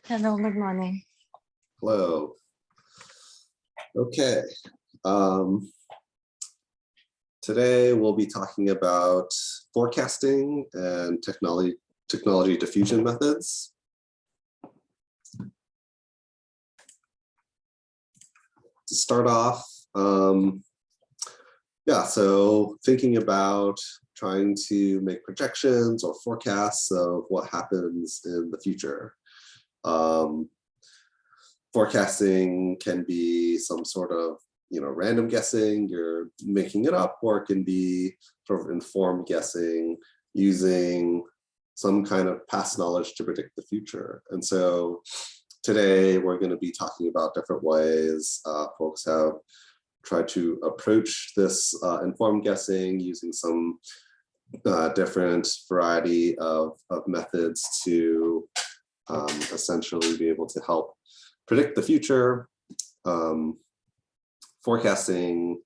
Hello, good morning. Hello. Okay. Today we'll be talking about forecasting and technology diffusion methods. To start off, so thinking about trying to make projections or forecasts of what happens in the future. Forecasting can be some sort of random guessing, you're making it up, or it can be sort of informed guessing using some kind of past knowledge to predict the future. And so today we're going to be talking about different ways folks have tried to approach this informed guessing using some different variety of methods to essentially be able to help predict the future. Forecasting,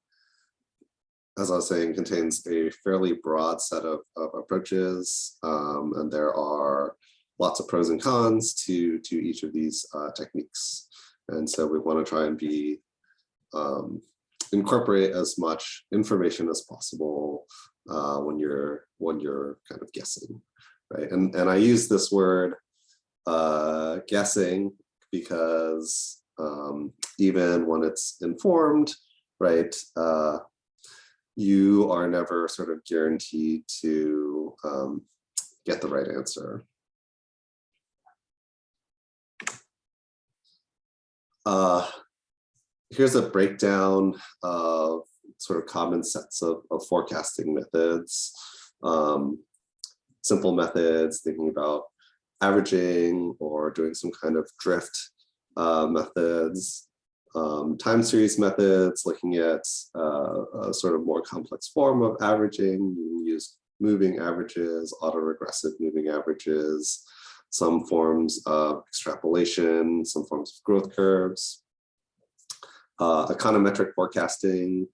as I was saying, contains a fairly broad set of approaches, and there are lots of pros and cons to each of these techniques. And so we want to try and be incorporate as much information as possible when you're kind of guessing, right? And I use this word guessing because even when it's informed, right, you are never sort of guaranteed to get the right answer. Here's a breakdown of sort of common sets of forecasting methods. Simple methods, thinking about averaging or doing some kind of drift methods. Time series methods, looking at a sort of more complex form of averaging. You can use moving averages, autoregressive moving averages, some forms of extrapolation, some forms of growth curves, econometric forecasting,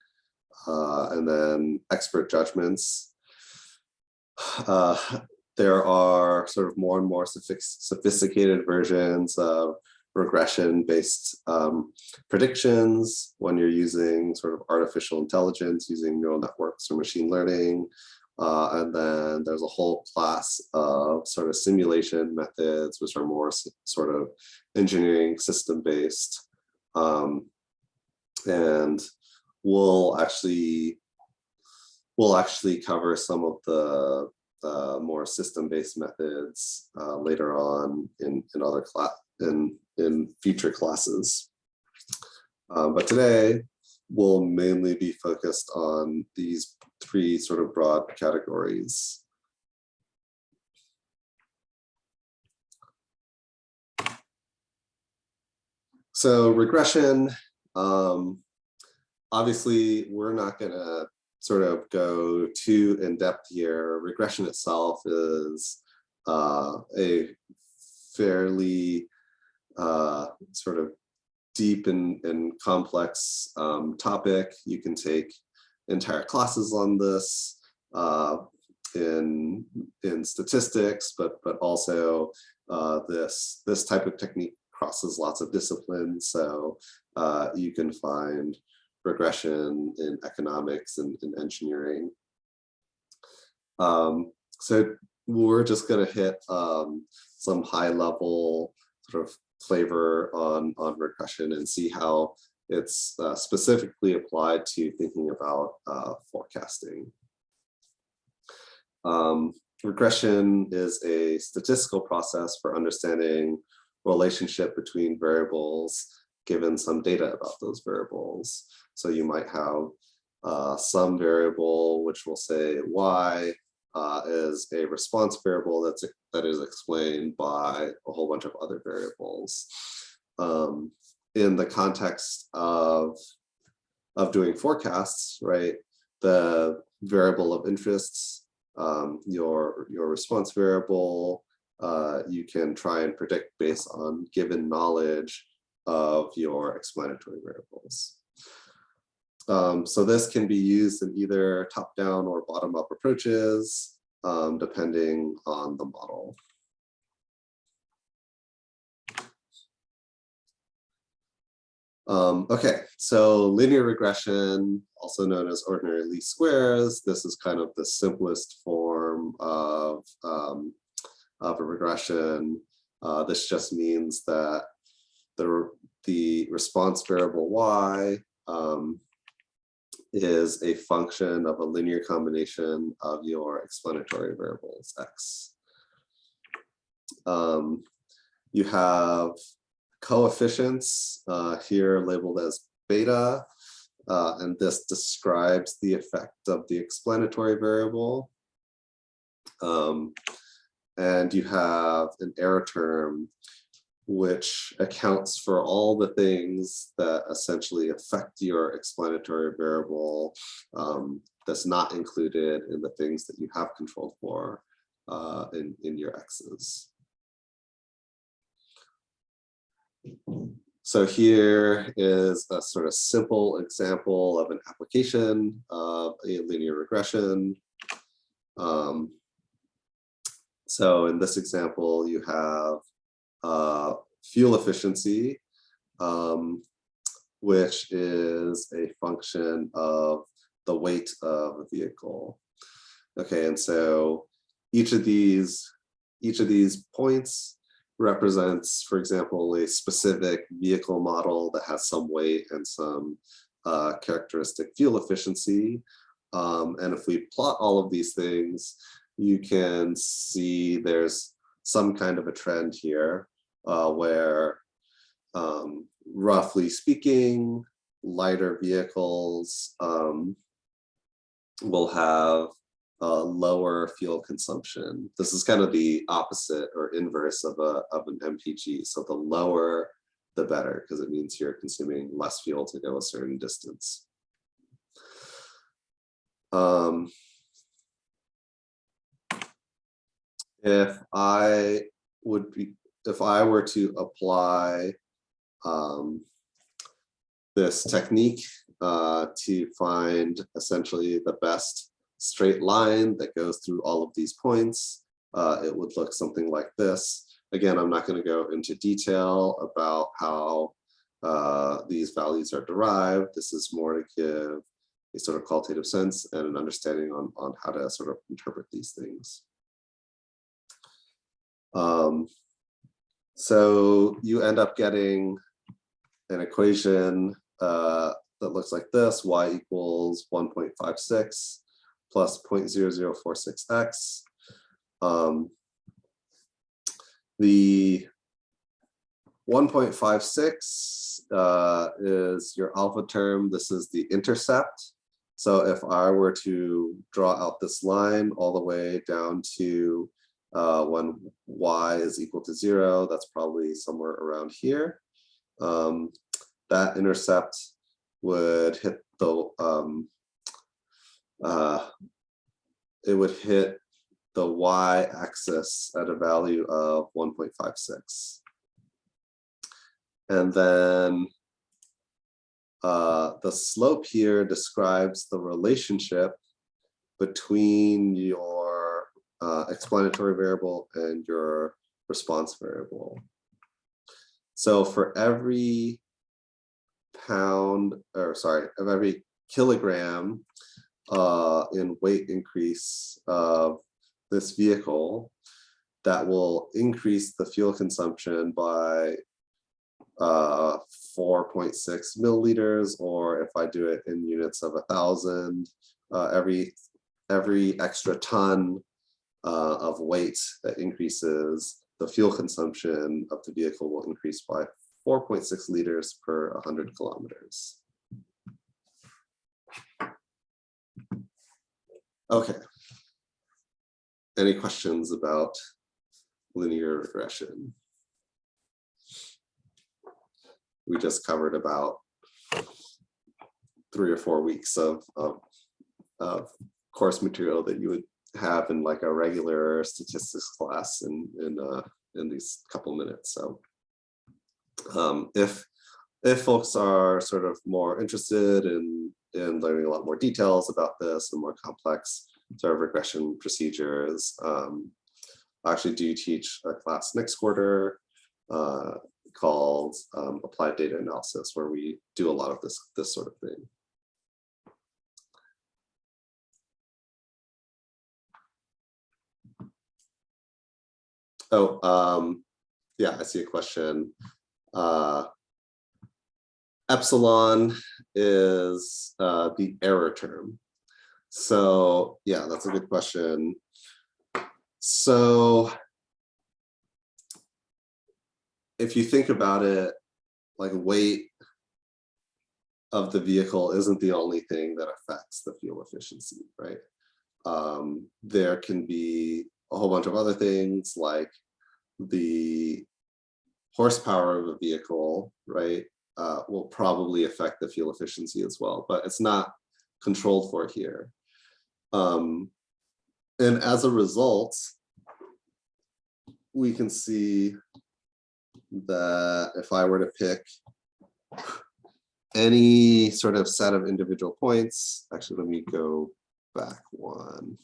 and then expert judgments. There are sort of more and more sophisticated versions of regression-based predictions when you're using sort of artificial intelligence, using neural networks or machine learning. And then there's a whole class of sort of simulation methods, which are more sort of engineering system-based. And we'll actually cover some of the more system-based methods later on in other in future classes. But today we'll mainly be focused on these three sort of broad categories. So regression, obviously we're not going to sort of go too in-depth here. Regression itself is a fairly sort of deep and complex topic. You can take entire classes on this in statistics, but also this type of technique crosses lots of disciplines. So you can find regression in economics and in engineering. So we're just going to hit some high-level sort of flavor on regression and see how it's specifically applied to thinking about forecasting. Regression is a statistical process for understanding relationship between variables given some data about those variables. So you might have some variable which will say y is a response variable that is explained by a whole bunch of other variables. In the context of doing forecasts, right, the variable of interest, your response variable, you can try and predict based on given knowledge of your explanatory variables. So this can be used in either top-down or bottom-up approaches, depending on the model. Okay, so linear regression, also known as ordinary least squares. This is kind of the simplest form of a regression. This just means that the response variable y is a function of a linear combination of your explanatory variables x. You have coefficients here labeled as beta, and this describes the effect of the explanatory variable. And you have an error term which accounts for all the things that essentially affect your explanatory variable that's not included in the things that you have control for in your x's. So here is a sort of simple example of an application of a linear regression. So in this example, you have fuel efficiency, which is a function of the weight of a vehicle. Okay, and so each of these points represents, for example, a specific vehicle model that has some weight and some characteristic fuel efficiency. And if we plot all of these things, you can see there's some kind of a trend here where, roughly speaking, lighter vehicles will have lower fuel consumption. This is kind of the opposite or inverse of an MPG. So the lower, the better, because it means you're consuming less fuel to go a certain distance. If I were to apply this technique to find essentially the best straight line that goes through all of these points, it would look something like this. Again, I'm not going to go into detail about how these values are derived. This is more to give a sort of qualitative sense and an understanding on how to sort of interpret these things. So you end up getting an equation that looks like this: y equals 1.56 plus 0.0046x. The 1.56 is your alpha term. This is the intercept. So if I were to draw out this line all the way down to when y is equal to 0, that's probably somewhere around here. That intercept would hit the y-axis at a value of 1.56, and then the slope here describes the relationship between your explanatory variable and your response variable. So for every every kilogram in weight increase of this vehicle, that will increase the fuel consumption by 4.6 milliliters, or if I do it in units of 1,000, every extra ton of weight that increases, the fuel consumption of the vehicle will increase by 4.6 liters per 100 kilometers. Okay. Any questions about linear regression? We just covered about 3 or 4 weeks of course material that you would have in like a regular statistics class in these couple minutes. So if folks are sort of more interested in learning a lot more details about this and more complex sort of regression procedures, I actually do teach a class next quarter called applied data analysis, where we do a lot of this sort of thing. Oh, yeah, I see a question. Epsilon is the error term. So yeah, that's a good question. So if you think about it, like weight of the vehicle isn't the only thing that affects the fuel efficiency, right? There can be a whole bunch of other things, like the horsepower of a vehicle, right, will probably affect the fuel efficiency as well, but it's not controlled for here. And as a result, we can see that if I were to pick any sort of set of individual points, actually, let me go back one.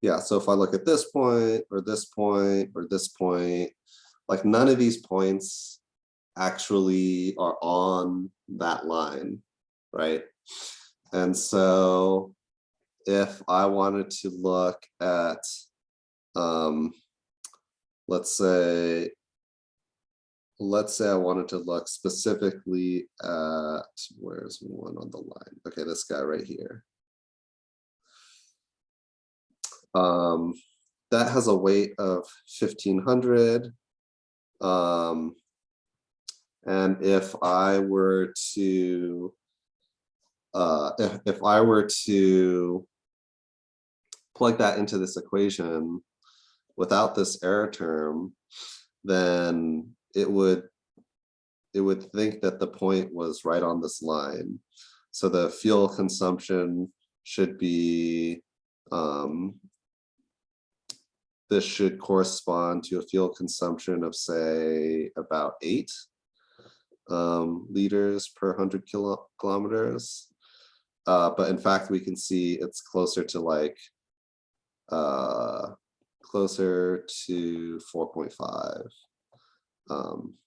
Yeah, so if I look at this point, or this point, or this point, like none of these points actually are on that line, right? And so if I wanted to look at, let's say I wanted to look specifically at, where's one on the line? Okay, this guy right here. That has a weight of 1,500. And if I were to, if I were to plug that into this equation without this error term, then it would think that the point was right on this line. So the fuel consumption should be, this should correspond to a fuel consumption of, say, about 8 liters per 100 kilometers. But in fact, we can see it's closer to like, closer to 4.5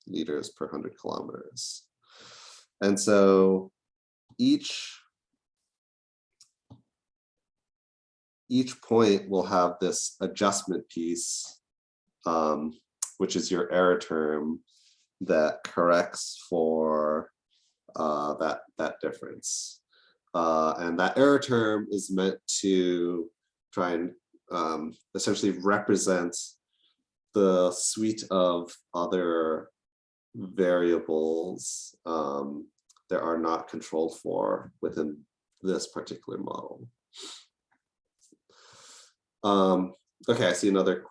liters per 100 kilometers. And so each point will have this adjustment piece, which is your error term that corrects for that difference. And that error term is meant to try and essentially represent the suite of other variables that are not controlled for within this particular model. Okay, I see another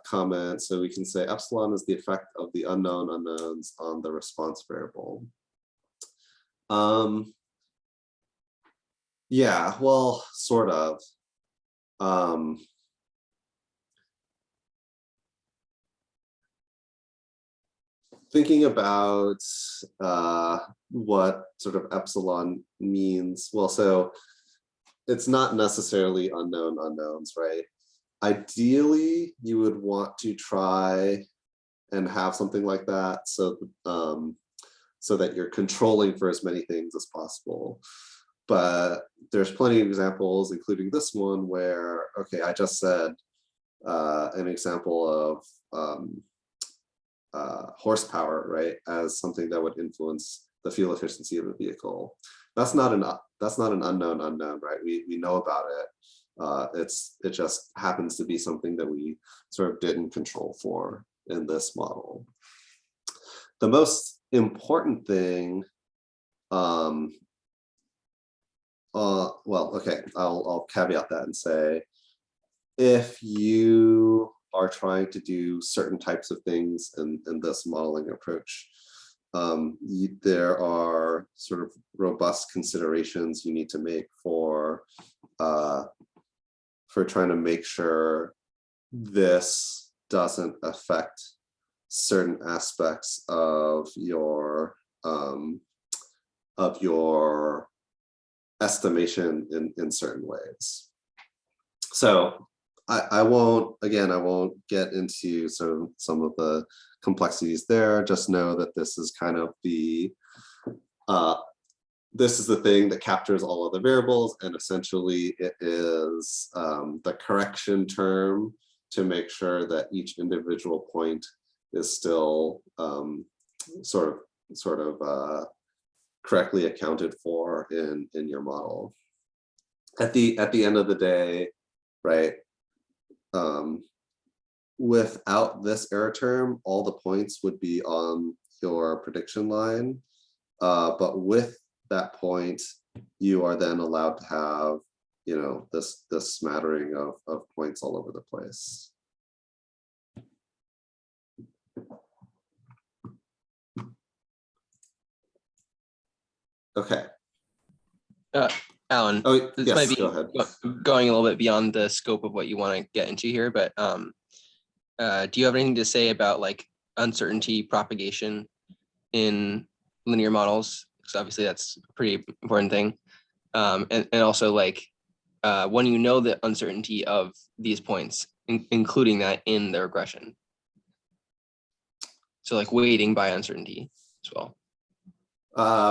comment. So we can say epsilon is the effect of the unknown unknowns on the response variable. Yeah, well, sort of. Thinking about what sort of epsilon means, well, so it's not necessarily unknown unknowns, right? Ideally, you would want to try and have something like that, so so that you're controlling for as many things as possible. But there's plenty of examples, including this one, where, okay, I just said an example of horsepower, right, as something that would influence the fuel efficiency of a vehicle. That's not an unknown unknown, right? We know about it. It just happens to be something that we sort of didn't control for in this model. The most important thing, well, okay, I'll caveat that and say, if you are trying to do certain types of things in this modeling approach, there are sort of robust considerations you need to make for trying to make sure this doesn't affect certain aspects of your estimation in certain ways. So I won't, again, I won't get into sort of some of the complexities there. Just know that this is kind of the, this is the thing that captures all of the variables, and essentially it is the correction term to make sure that each individual point is still sort of correctly accounted for in your model. At the end of the day, right? Without this error term, all the points would be on your prediction line, but with that point, you are then allowed to have, you know, this smattering of points all over the place. Okay. Alan, this might be, go ahead. Going a little bit beyond the scope of what you want to get into here, but do you have anything to say about like uncertainty propagation in linear models? Because obviously that's a pretty important thing. And also like when you know the uncertainty of these points, including that in the regression. So like weighting by uncertainty as well.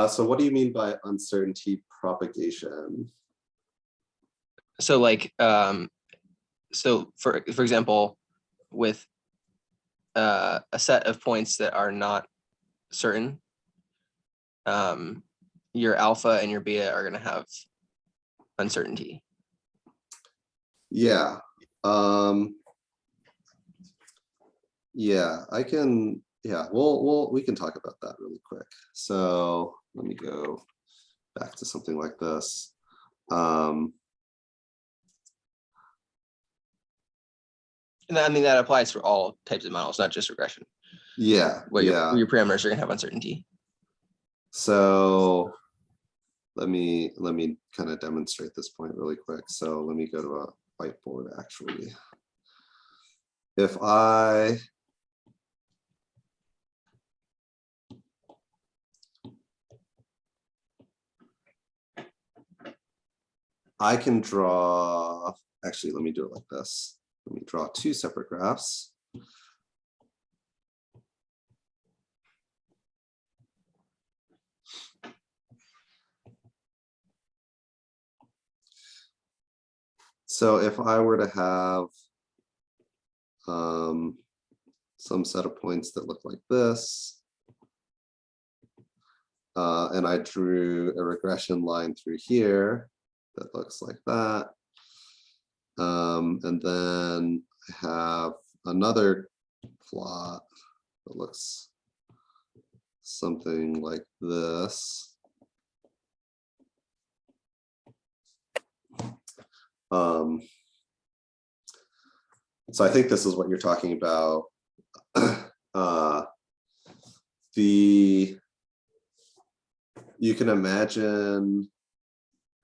So what do you mean by uncertainty propagation? So like, so for example, with a set of points that are not certain, your alpha and your beta are going to have uncertainty. Yeah. Yeah, I can. Yeah, we can talk about that really quick. So let me go back to something like this. And I mean, that applies for all types of models, not just regression. Yeah, where your parameters are going to have uncertainty. So let me kind of demonstrate this point really quick. So let me go to a whiteboard actually. If I can draw, actually, let me do it like this. Let me draw two separate graphs. So if I were to have some set of points that look like this, and I drew a regression line through here that looks like that. And then I have another plot that looks something like this. So I think this is what you're talking about. You can imagine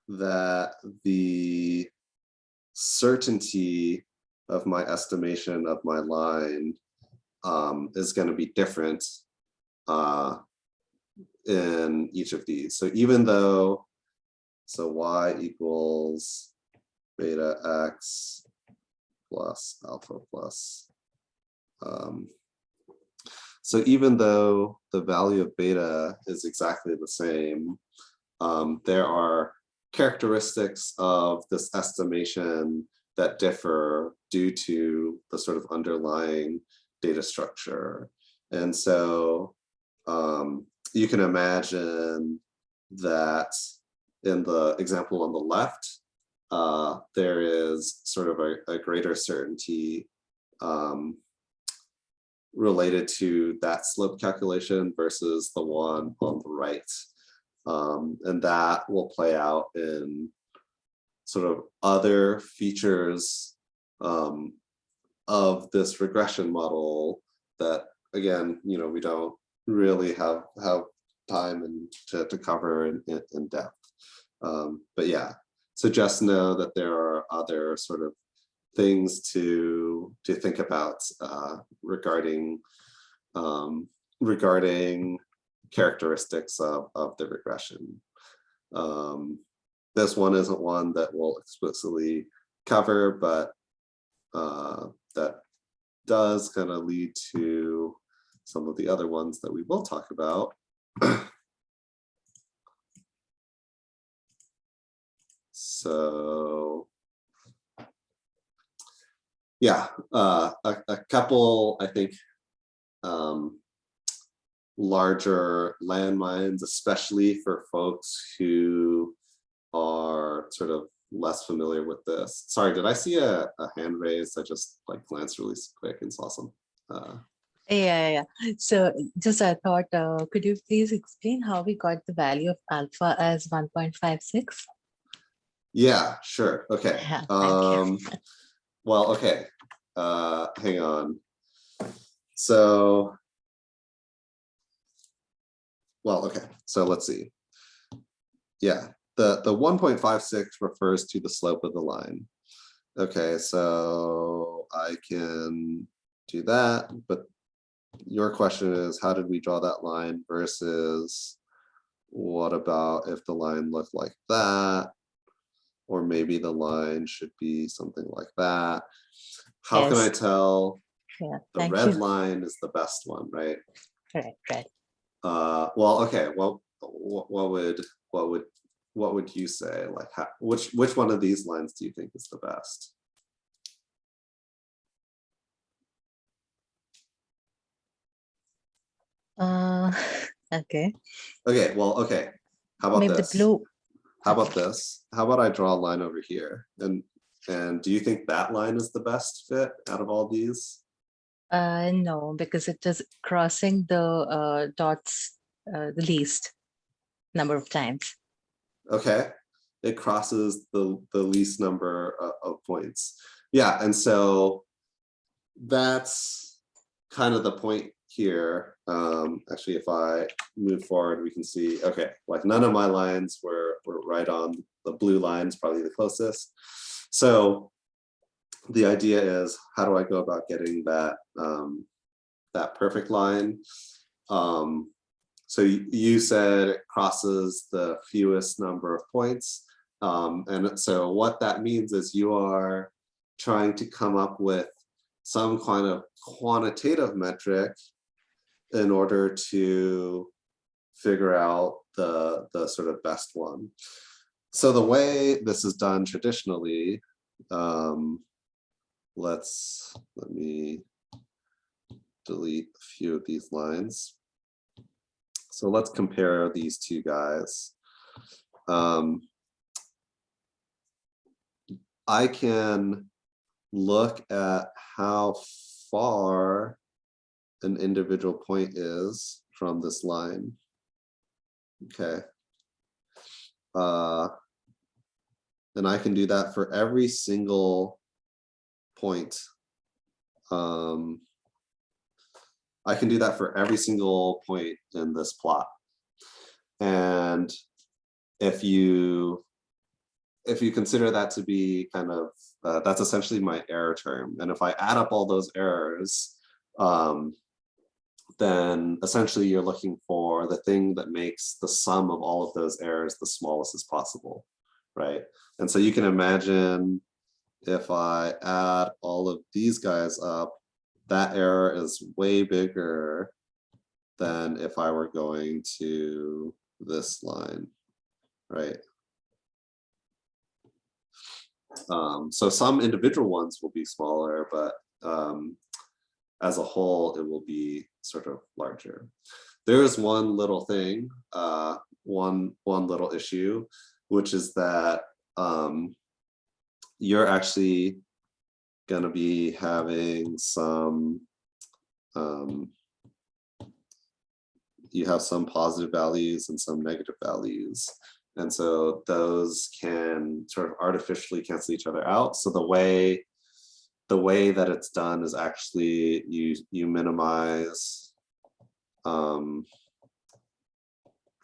that the certainty of my estimation of my line is going to be different in each of these. So even though, so y equals beta x plus alpha plus. So even though the value of beta is exactly the same, there are characteristics of this estimation that differ due to the sort of underlying data structure. And so you can imagine that in the example on the left, there is sort of a greater certainty related to that slope calculation versus the one on the right. And that will play out in sort of other features of this regression model that, again, you know, we don't really have time and to cover in depth. But yeah, so just know that there are other sort of things to think about regarding characteristics of the regression. This one isn't one that we'll explicitly cover, but that does kind of lead to some of the other ones that we will talk about. So yeah, a couple, I think, larger landmines, especially for folks who are sort of less familiar with this. Sorry, did I see a hand raised? I just like glanced really quick and saw some. Yeah. So just I thought, could you please explain how we got the value of alpha as 1.56? Yeah, sure. Okay. Yeah, thank you. Well, okay. Hang on. So, well, okay. So let's see. Yeah, the 1.56 refers to the slope of the line. Okay, so I can do that, but your question is, how did we draw that line versus what about if the line looked like that? Or maybe the line should be something like that. How can I Yes. Yeah, the Thank red you. line is the best one, right? Right. Well, okay. Well, what would you say? Like, which one of these lines do you think is the best? Okay. Okay. Well, okay. How about Maybe the this? blue. How about this? How about I draw a line over here? And do you think that line is the best fit out of all these? No, because it is crossing the dots the least number of times. Okay. It crosses the least number of points. Yeah, and so that's kind of the point here. Actually, if I move forward, we can see, okay, like none of my lines were right on. The blue line's probably the closest. So the idea is, how do I go about getting that that perfect line? So you said it crosses the fewest number of points. And so what that means is you are trying to come up with some kind of quantitative metric in order to figure out the sort of best one. So the way this is done traditionally, let me delete a few of these lines. So let's compare these two guys. I can look at how far an individual point is from this line. Okay. And I can do that for every single point. I can do that for every single point in this plot. And if you consider that to be kind of, that's essentially my error term. And if I add up all those errors, then essentially you're looking for the thing that makes the sum of all of those errors the smallest as possible, right? And so you can imagine if I add all of these guys up, that error is way bigger than if I were going to this line, right? So some individual ones will be smaller, but as a whole, it will be sort of larger. There is one little thing, one little issue, which is that you're actually going to be having some, you have some positive values and some negative values. And so those can sort of artificially cancel each other out. So the way that it's done is actually you minimize the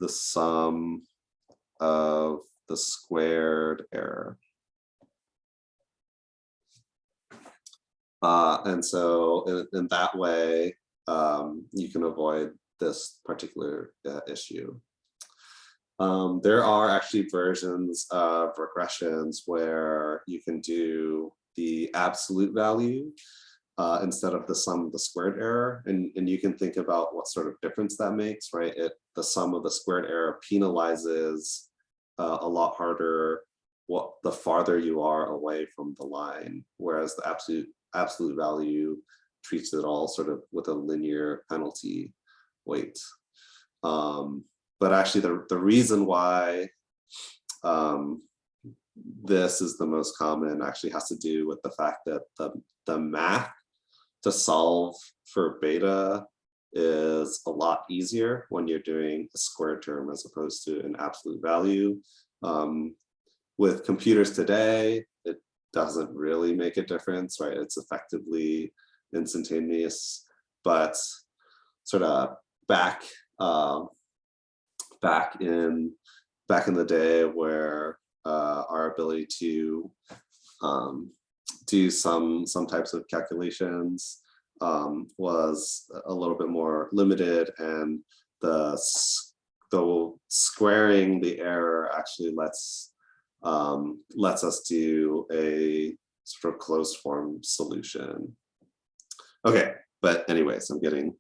sum of the squared error. And so in that way, you can avoid this particular issue. There are actually versions of regressions where you can do the absolute value instead of the sum of the squared error. And you can think about what sort of difference that makes, right? The sum of the squared error penalizes a lot harder the farther you are away from the line, whereas the absolute value treats it all sort of with a linear penalty weight. But actually the reason why this is the most common actually has to do with the fact that the math to solve for beta is a lot easier when you're doing a square term as opposed to an absolute value. With computers today, it doesn't really make a difference, right? It's effectively instantaneous, but sort of back in the day where our ability to do some types of calculations was a little bit more limited, and the squaring the error actually lets us do a sort of closed form solution. Okay, but anyways, I'm getting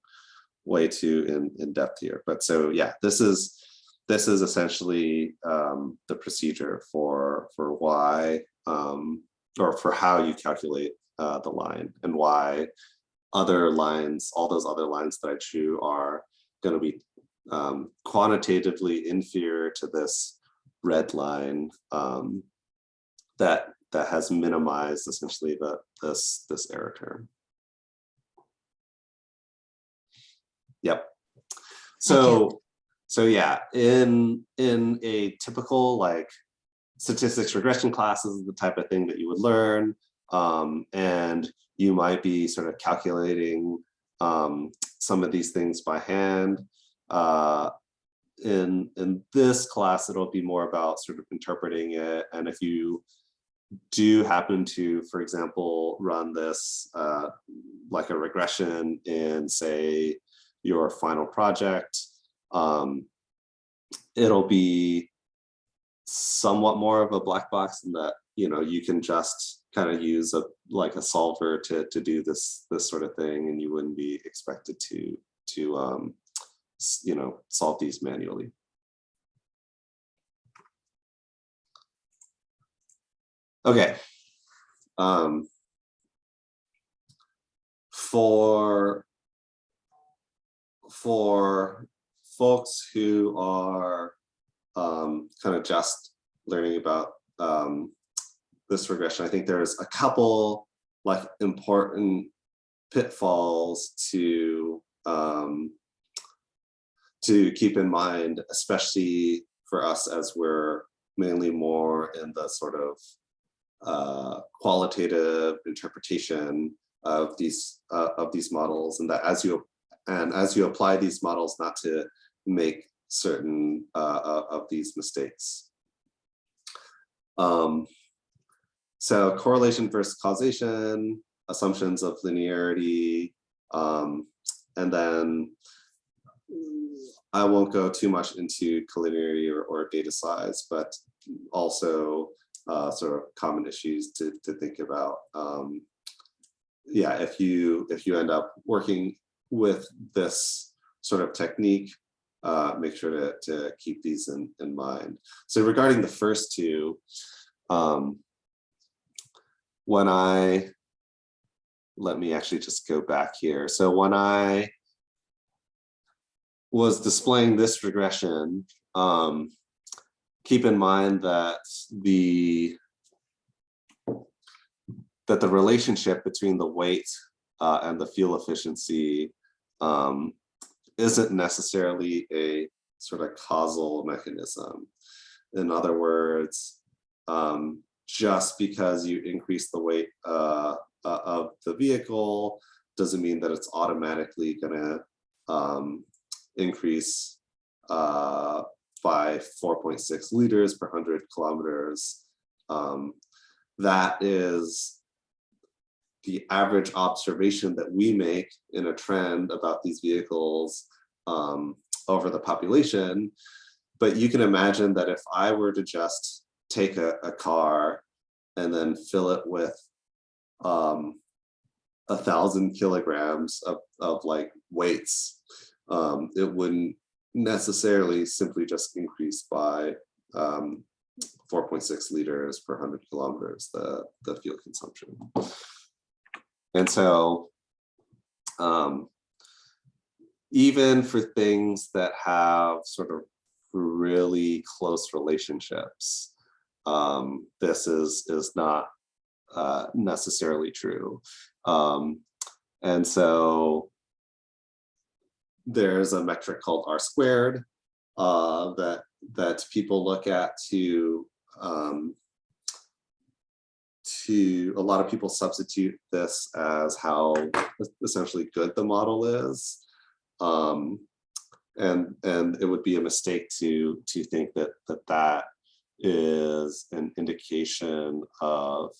way too in depth here. But so yeah, this is essentially the procedure for why or for how you calculate the line, and why other lines, all those other lines that I drew, are going to be quantitatively inferior to this red line that has minimized essentially this error term. Yep. So yeah, in a typical like statistics regression class is the type of thing that you would learn, and you might be sort of calculating some of these things by hand. In this class, it'll be more about sort of interpreting it. And if you do happen to, for example, run this like a regression in, say, your final project, it'll be somewhat more of a black box in that, you know, you can just kind of use a solver to do this sort of thing, and you wouldn't be expected to you know, solve these manually. Okay. For folks who are kind of just learning about this regression, I think there's a couple like important pitfalls to keep in mind, especially for us as we're mainly more in the sort of qualitative interpretation of these models, and that as you apply these models, not to make certain of these mistakes. So correlation versus causation, assumptions of linearity, and then I won't go too much into collinearity or data size, but also sort of common issues to think about. Yeah, if you end up working with this sort of technique, make sure to keep these in mind. So regarding the first two, let me actually just go back here. So when I was displaying this regression, keep in mind that the relationship between the weight and the fuel efficiency isn't necessarily a sort of causal mechanism. In other words, just because you increase the weight of the vehicle doesn't mean that it's automatically going to increase by 4.6 liters per 100 kilometers. That is the average observation that we make in a trend about these vehicles over the population. But you can imagine that if I were to just take a car and then fill it with 1,000 kilograms of like weights, it wouldn't necessarily simply just increase by 4.6 liters per 100 kilometers, the fuel consumption. And so even for things that have sort of really close relationships, this is not necessarily true. And so there's a metric called R squared that people look at to a lot of people substitute this as how essentially good the model is. And it would be a mistake to think that is an indication of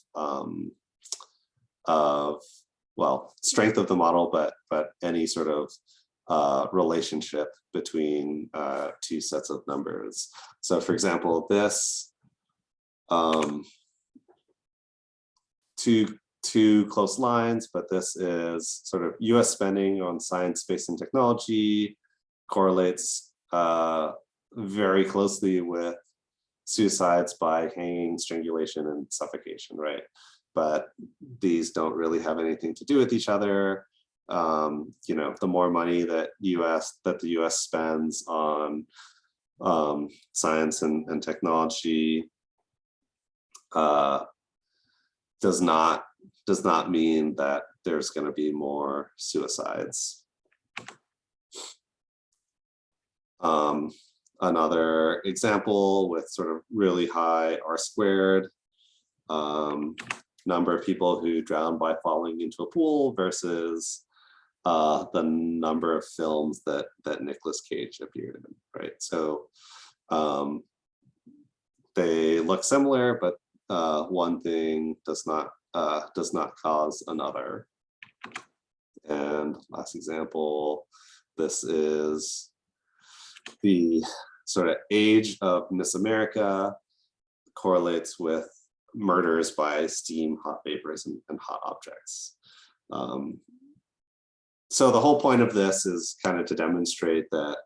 well, strength of the model, but any sort of relationship between two sets of numbers. So for example, this two close lines, but this is sort of US spending on science, space, and technology correlates very closely with suicides by hanging, strangulation, and suffocation, right? But these don't really have anything to do with each other. You know, the more money that the US spends on science and technology does not mean that there's going to be more suicides. Another example with sort of really high R squared, number of people who drown by falling into a pool versus the number of films that Nicolas Cage appeared in, right? So they look similar, but one thing does not cause another. And last example, this is the sort of age of Miss America correlates with murders by steam, hot vapors, and hot objects. So the whole point of this is kind of to demonstrate that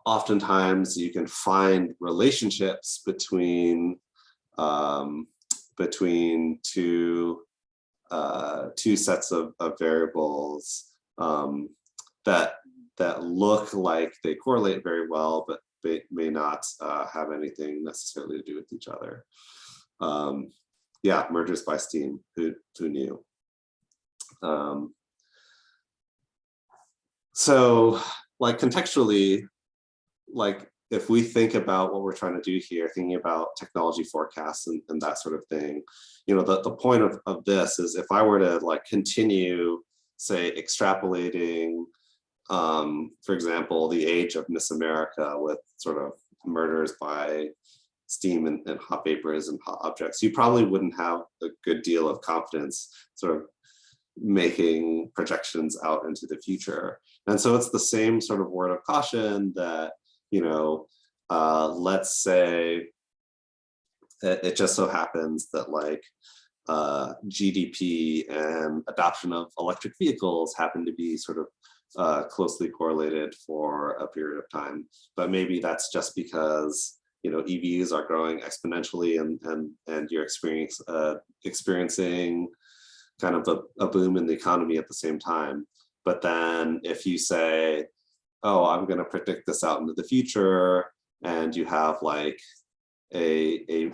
oftentimes you can find relationships between two sets of variables that look like they correlate very well, but they may not have anything necessarily to do with each other. Yeah, murders by steam, who knew? So like contextually, like if we think about what we're trying to do here, thinking about technology forecasts and that sort of thing, you know, the point of this is if I were to like continue, say, extrapolating, for example, the age of Miss America with sort of murders by steam and hot vapors and hot objects, you probably wouldn't have a good deal of confidence sort of making projections out into the future. And so it's the same sort of word of caution that, you know, let's say it just so happens that like GDP and adoption of electric vehicles happen to be sort of closely correlated for a period of time. But maybe that's just because, you know, EVs are growing exponentially and you're experiencing kind of a boom in the economy at the same time. But then if you say, oh, I'm going to predict this out into the future, and you have like an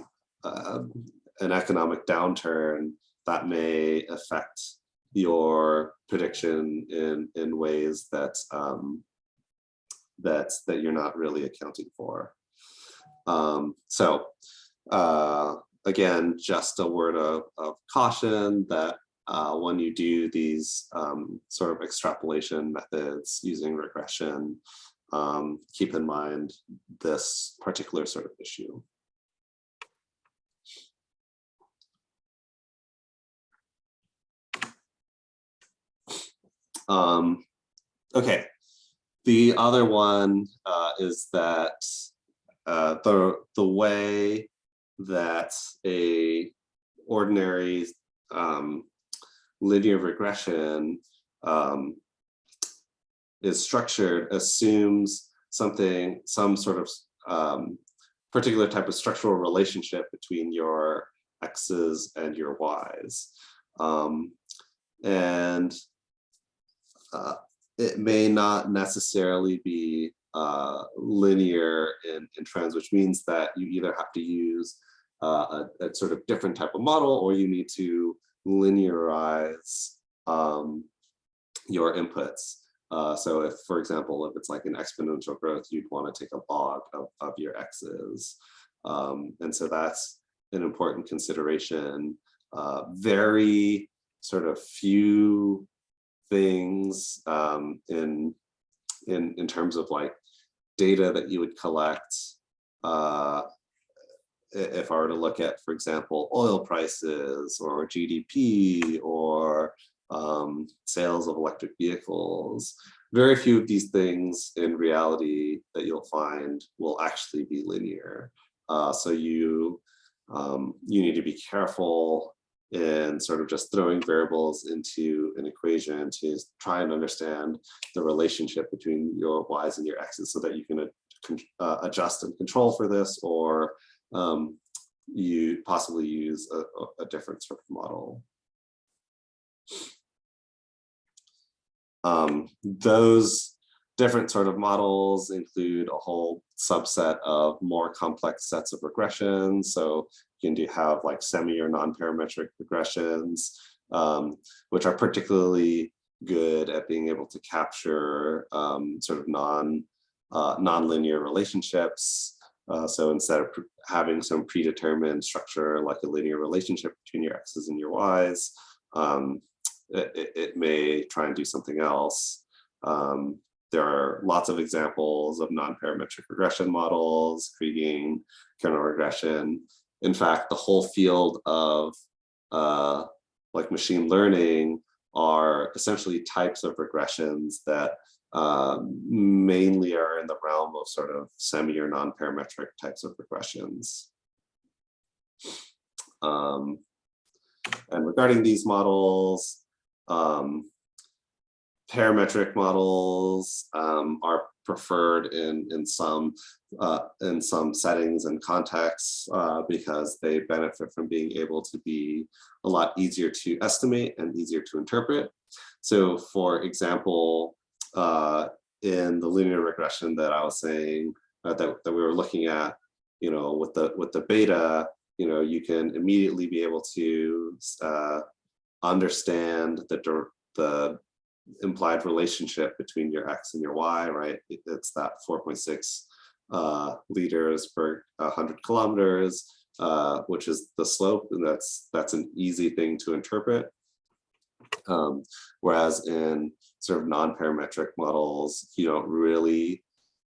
economic downturn that may affect your prediction in ways that you're not really accounting for. So again, just a word of caution that when you do these sort of extrapolation methods using regression, keep in mind this particular sort of issue. Okay, the other one is that the way that a ordinary linear regression is structured assumes some sort of particular type of structural relationship between your x's and your y's. And it may not necessarily be linear in trends, which means that you either have to use a sort of different type of model, or you need to linearize your inputs. So if, for example, if it's like an exponential growth, you'd want to take a log of your x's. And so that's an important consideration. Very sort of few things in terms of like data that you would collect. If I were to look at, for example, oil prices or GDP or sales of electric vehicles, very few of these things in reality that you'll find will actually be linear. So you need to be careful in sort of just throwing variables into an equation to try and understand the relationship between your y's and your x's, so that you can adjust and control for this, or you possibly use a different sort of model. Those different sort of models include a whole subset of more complex sets of regressions. So you can have like semi or non-parametric regressions, which are particularly good at being able to capture sort of non-linear relationships. So instead of having some predetermined structure like a linear relationship between your x's and your y's, it may try and do something else. There are lots of examples of non-parametric regression models, creating kernel regression. In fact, the whole field of like machine learning are essentially types of regressions that mainly are in the realm of sort of semi or non-parametric types of regressions. And regarding these models, parametric models are preferred in some settings and contexts because they benefit from being able to be a lot easier to estimate and easier to interpret. So, for example, in the linear regression that I was saying that we were looking at, you know, with the beta, you know, you can immediately be able to understand the implied relationship between your x and your y, right? It's that 4.6 liters per 100 kilometers, which is the slope, and that's an easy thing to interpret. Whereas in sort of non-parametric models, you don't really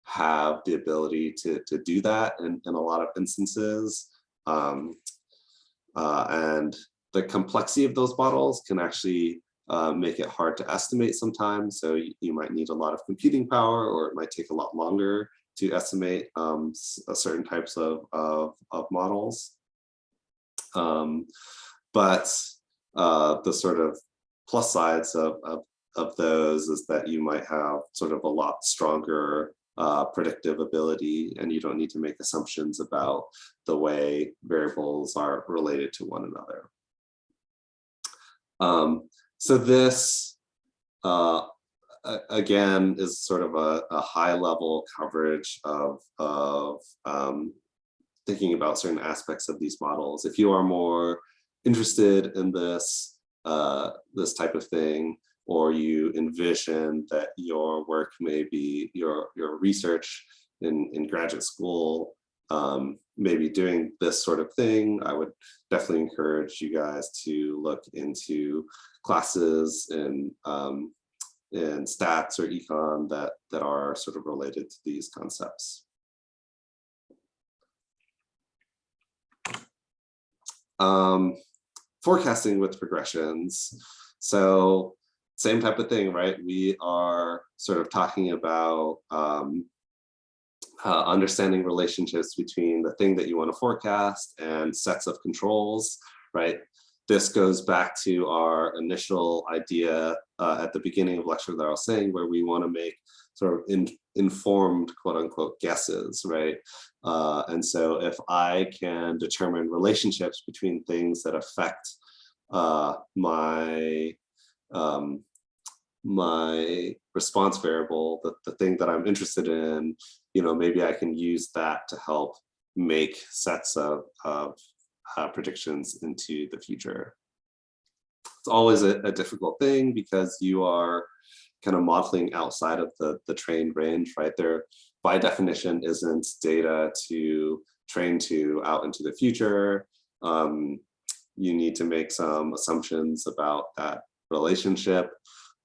have the ability to do that in a lot of instances. And the complexity of those models can actually make it hard to estimate sometimes. So you might need a lot of computing power, or it might take a lot longer to estimate certain types of models. But the sort of plus sides of those is that you might have sort of a lot stronger predictive ability, and you don't need to make assumptions about the way variables are related to one another. So this, again, is sort of a high level coverage of thinking about certain aspects of these models. If you are more interested in this, this type of thing, or you envision that your work may be, your research in graduate school maybe doing this sort of thing, I would definitely encourage you guys to look into classes in stats or econ that are sort of related to these concepts. Forecasting with regressions. So same type of thing, right? We are sort of talking about understanding relationships between the thing that you want to forecast and sets of controls. right? This goes back to our initial idea at the beginning of lecture that I was saying, where we want to make sort of informed, quote unquote, guesses, right? And so if I can determine relationships between things that affect my response variable, the thing that I'm interested in, maybe I can use that to help make sets of predictions into the future. It's always a difficult thing because you are kind of modeling outside of the trained range, right? There, by definition, isn't data to train to out into the future. You need to make some assumptions about that relationship.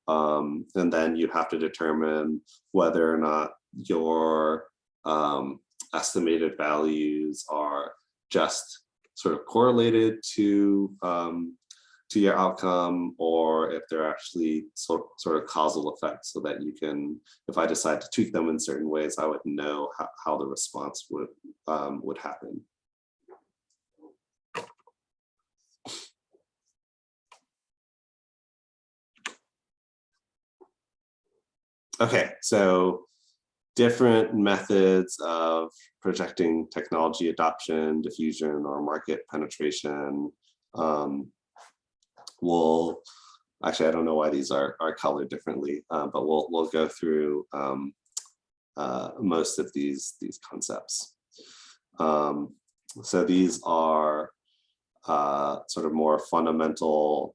And then you have to determine whether or not your estimated values are just sort of correlated to your outcome, or if they're actually sort of causal effects, so that you can, if I decide to tweak them in certain ways, I would know how the response would happen. Okay, so different methods of projecting technology adoption, diffusion, or market penetration. Actually, I don't know why these are colored differently, but we'll go through most of these concepts. So these are sort of more fundamental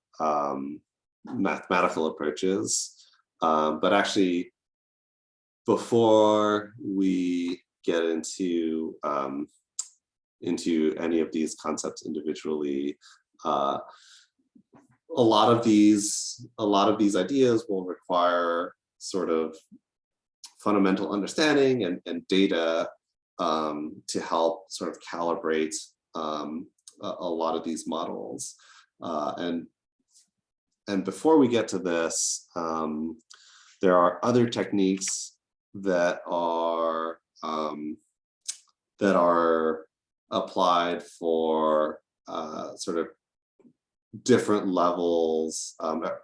mathematical approaches, but actually, before we get into any of these concepts individually, a lot of these ideas will require sort of fundamental understanding and data to help sort of calibrate a lot of these models. And before we get to this, there are other techniques that are applied for sort of different levels,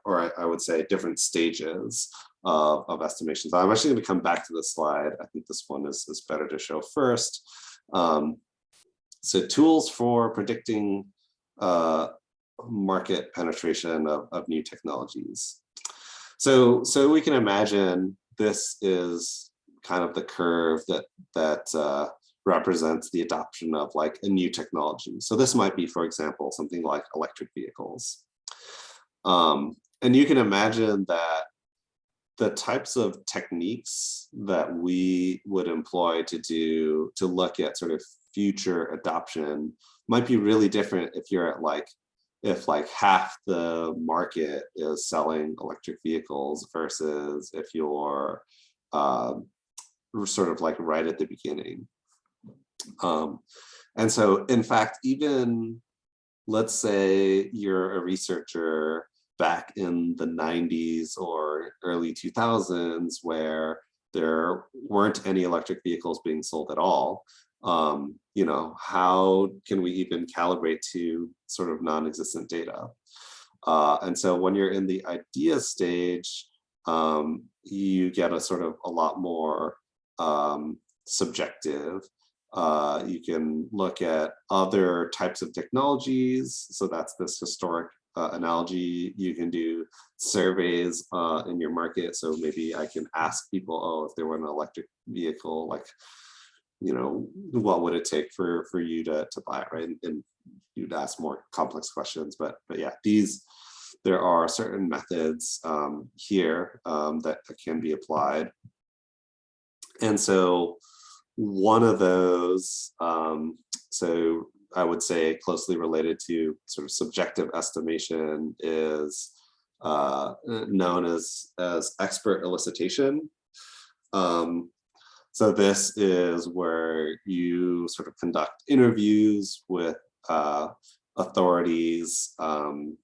or I would say different stages of estimations. I'm actually going to come back to this slide. I think this one is better to show first. So tools for predicting market penetration of new technologies. So we can imagine this is kind of the curve that represents the adoption of like a new technology. So this might be, for example, something like electric vehicles. And you can imagine that the types of techniques that we would employ to look at sort of future adoption might be really different if you're at if half the market is selling electric vehicles versus if you're sort of like right at the beginning. And so, in fact, even let's say you're a researcher back in the 90s or early 2000s where there weren't any electric vehicles being sold at all. How can we even calibrate to sort of non-existent data? And so when you're in the idea stage, you get a lot more subjective. You can look at other types of technologies. So that's this historic analogy. You can do surveys in your market. So maybe I can ask people, if there were an electric vehicle, what would it take for you to buy it, right? And you'd ask more complex questions, but yeah, there are certain methods here that can be applied. And so one of those, so I would say closely related to sort of subjective estimation, is known as expert elicitation. So this is where you sort of conduct interviews with authorities of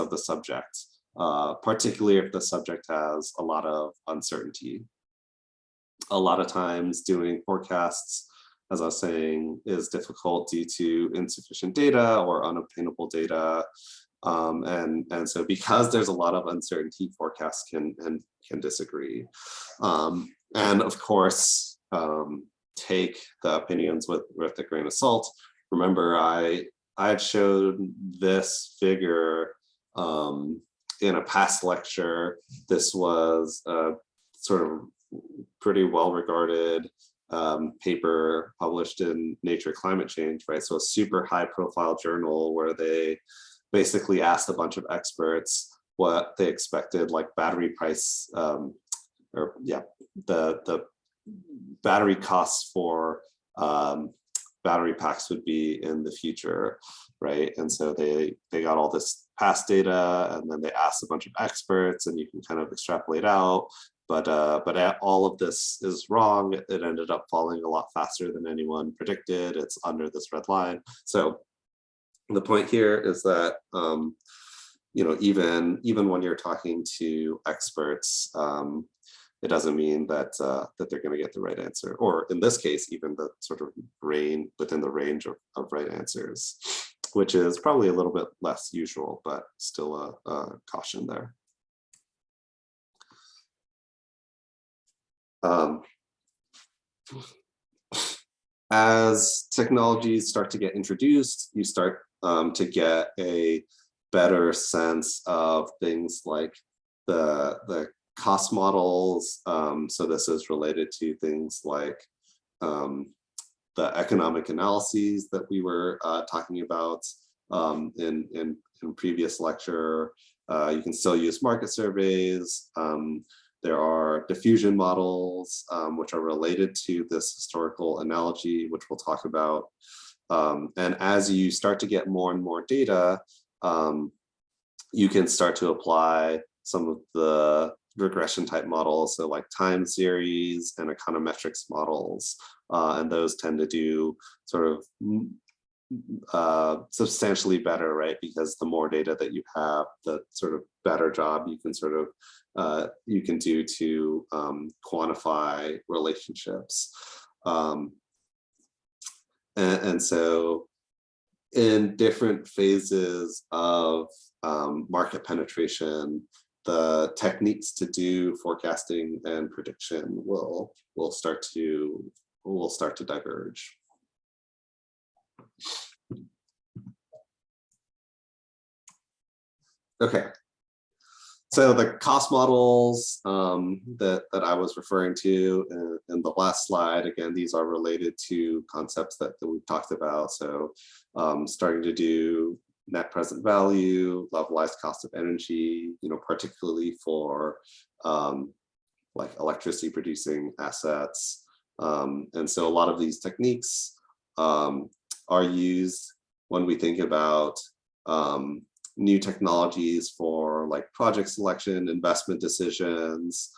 the subject, particularly if the subject has a lot of uncertainty. A lot of times doing forecasts as I was saying, is difficult due to insufficient data or unobtainable data. And so because there's a lot of uncertainty, forecasts can disagree. And of course, take the opinions with a grain of salt. Remember, I had showed this figure in a past lecture. This was a sort of pretty well-regarded paper published in Nature Climate Change, right? So a super high-profile journal where they basically asked a bunch of experts what they expected, like battery price, the battery costs for battery packs would be in the future, right? And so they got all this past data, and then they asked a bunch of experts, and you can kind of extrapolate out. But all of this is wrong. It ended up falling a lot faster than anyone predicted. It's under this red line. So the point here is that you know, even when you're talking to experts, it doesn't mean that that they're going to get the right answer, or in this case, even the sort of within the range of right answers, which is probably a little bit less usual, but still a caution there. As technologies start to get introduced, you start to get a better sense of things like the cost models. So this is related to things like the economic analyses that we were talking about in previous lecture. You can still use market surveys. There are diffusion models, which are related to this historical analogy, which we'll talk about. And as you start to get more and more data, you can start to apply some of the regression type models, so like time series and econometrics models. And those tend to do sort of substantially better, right? Because the more data that you have, the sort of better job you can sort of you can do to quantify relationships. And so in different phases of market penetration, the techniques to do forecasting and prediction will start to diverge. Okay, so the cost models that I was referring to in the last slide, again, these are related to concepts that we've talked about. So starting to do net present value, levelized cost of energy, you know, particularly for like electricity producing assets. And so a lot of these techniques are used when we think about new technologies for like project selection, investment decisions,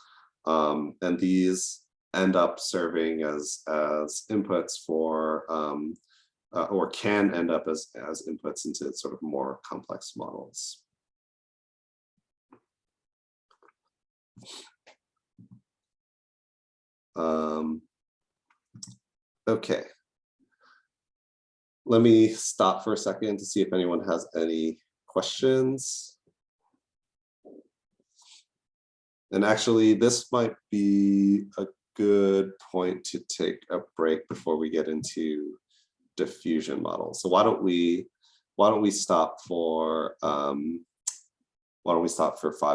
and these end up serving as inputs for, or can end up as inputs into sort of more complex models. Okay. Let me stop for a second to see if anyone has any questions. And actually, this might be a good point to take a break before we get into diffusion models. So why don't we stop for 5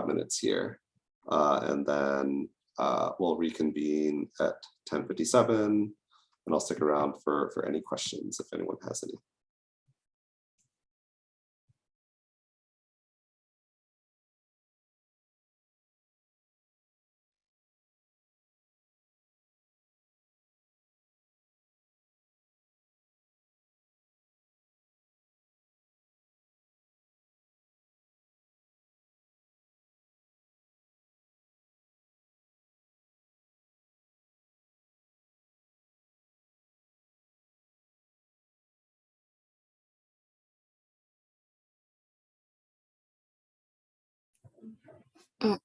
minutes here, and then we'll reconvene at 10:57, and I'll stick around for any questions if anyone has any.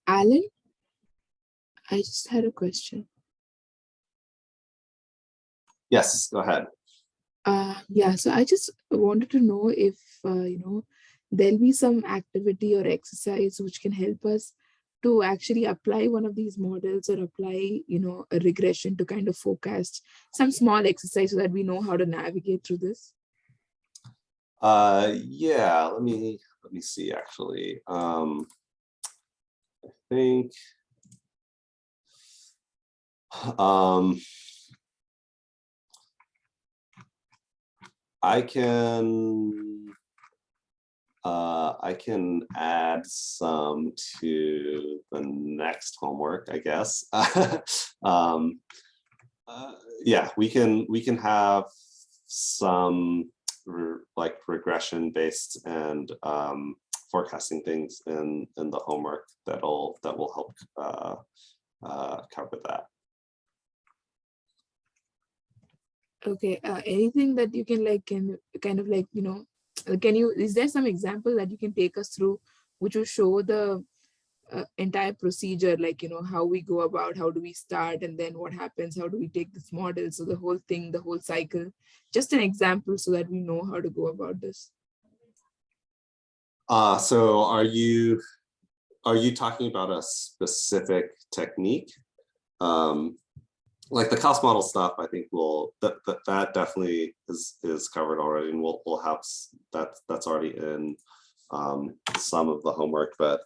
Alan, I just had a question. Yes, go ahead. Yeah, so I just wanted to know if, there'll be some activity or exercise which can help us to actually apply one of these models or apply, a regression to kind of forecast some small exercise so that we know how to navigate through this. Yeah, let me see actually. I think I can add some to the next homework, I guess. Yeah, we can have some like regression based and forecasting things in the homework that will help cover that. Okay, anything that you can is there some example that you can take us through which will show the entire procedure, like, how we go about, how do we start, and then what happens, how do we take this model, so the whole thing, the whole cycle, just an example so that we know how to go about this. So are you talking about a specific technique? Like the cost model stuff, I think that definitely is covered already, and we'll have that's already in some of the homework. But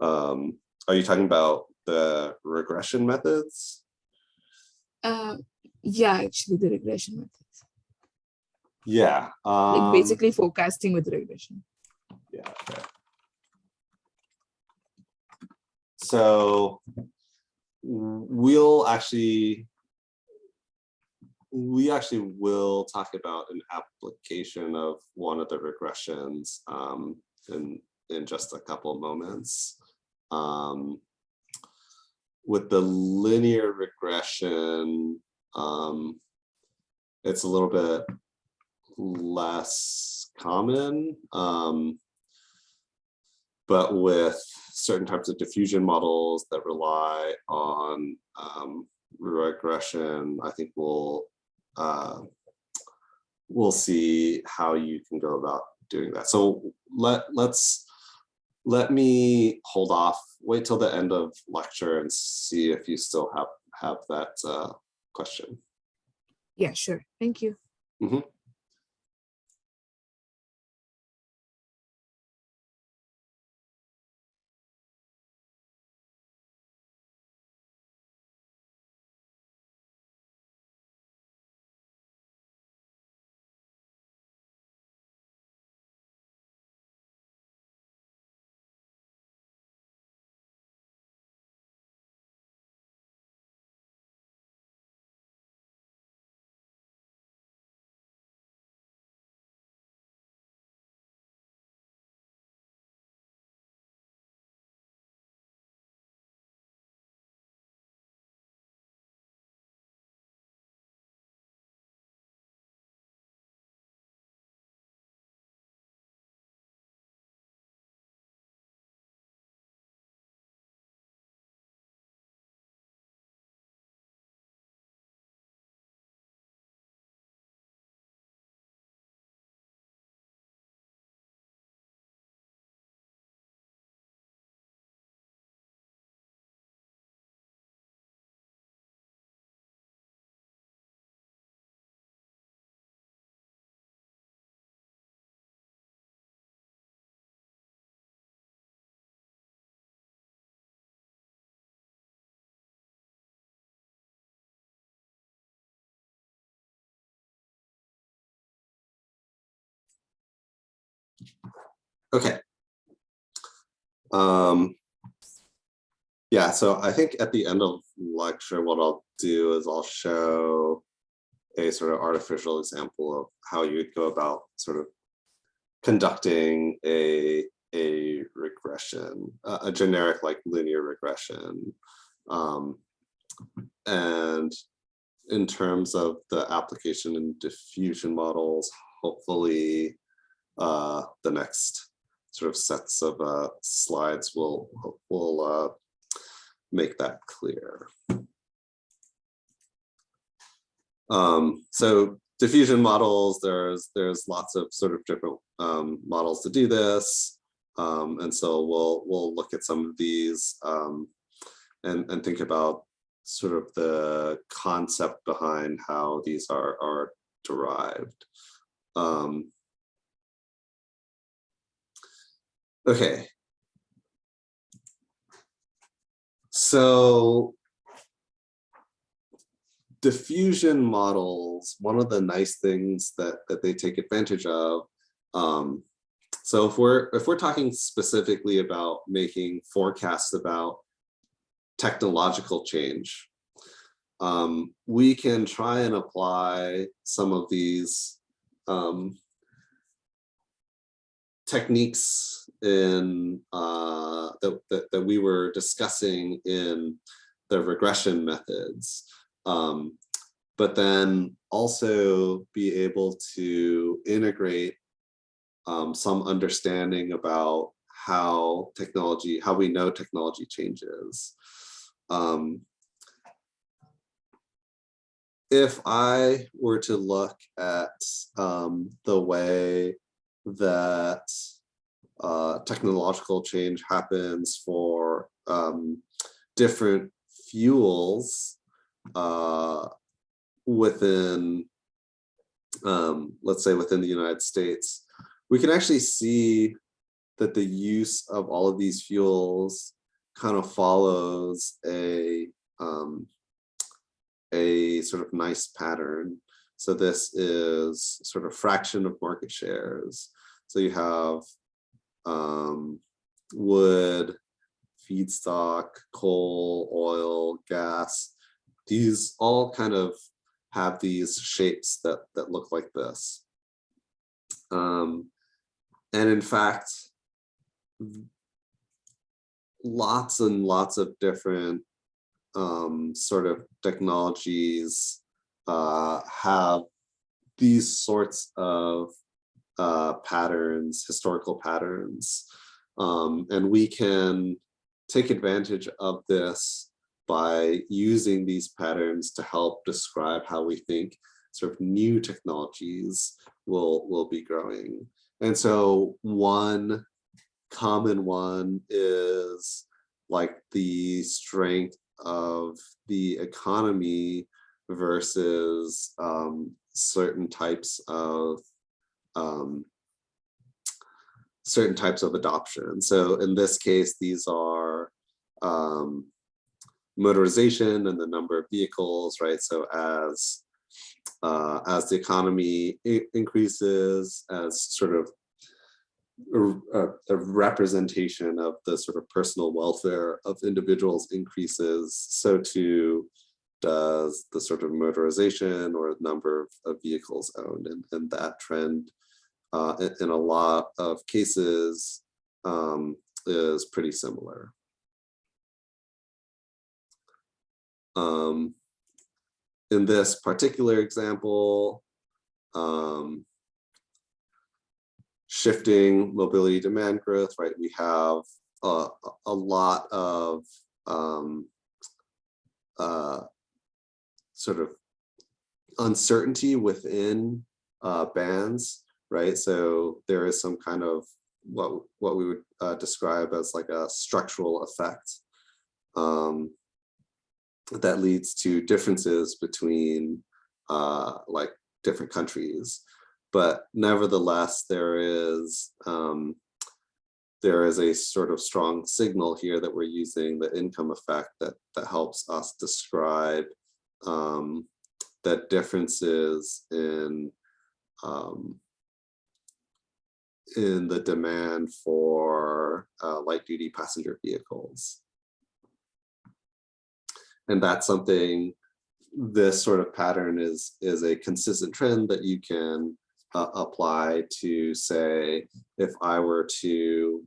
are you talking about the regression methods? Yeah, actually the regression methods. Yeah. Like basically forecasting with regression. Yeah. Okay. So we actually will talk about an application of one of the regressions in just a couple of moments. With the linear regression, it's a little bit less common, but with certain types of diffusion models that rely on regression, I think we'll see how you can go about doing that. So let me hold off, wait till the end of lecture and see if you still have that question. Yeah, sure. Thank you. Mm-hmm. Okay. Yeah, so I think at the end of lecture, what I'll do is I'll show a sort of artificial example of how you'd go about sort of conducting a regression, a generic like linear regression. And in terms of the application in diffusion models, hopefully the next sort of sets of slides will make that clear. So diffusion models, there's lots of sort of different models to do this. And so we'll look at some of these and think about sort of the concept behind how these are derived. Okay. So diffusion models, one of the nice things that they take advantage of. So if we're talking specifically about making forecasts about technological change, we can try and apply some of these techniques in that we were discussing in the regression methods, but then also be able to integrate some understanding about how we know technology changes. If I were to look at the way that technological change happens for different fuels within, let's say within the United States, we can actually see that the use of all of these fuels kind of follows a sort of nice pattern. So this is sort of fraction of market shares. So you have wood, feedstock, coal, oil, gas. These all kind of have these shapes that look like this. And in fact, lots and lots of different sort of technologies have these sorts of patterns, historical patterns. And we can take advantage of this by using these patterns to help describe how we think sort of new technologies will be growing. And so one common one is like the strength of the economy versus certain types of adoption. So in this case, these are motorization and the number of vehicles, right? So as the economy increases, as sort of a representation of the sort of personal welfare of individuals increases, so too does the sort of motorization or number of vehicles owned, and that trend in a lot of cases is pretty similar. In this particular example, shifting mobility demand growth, right? We have a lot of sort of uncertainty within bands, right? So there is some kind of what we would describe as like a structural effect that leads to differences between like different countries. But nevertheless, there is a sort of strong signal here that we're using, the income effect, that helps us describe the differences in the demand for light-duty passenger vehicles. And that's something, this sort of pattern is a consistent trend that you can apply to, say, if I were to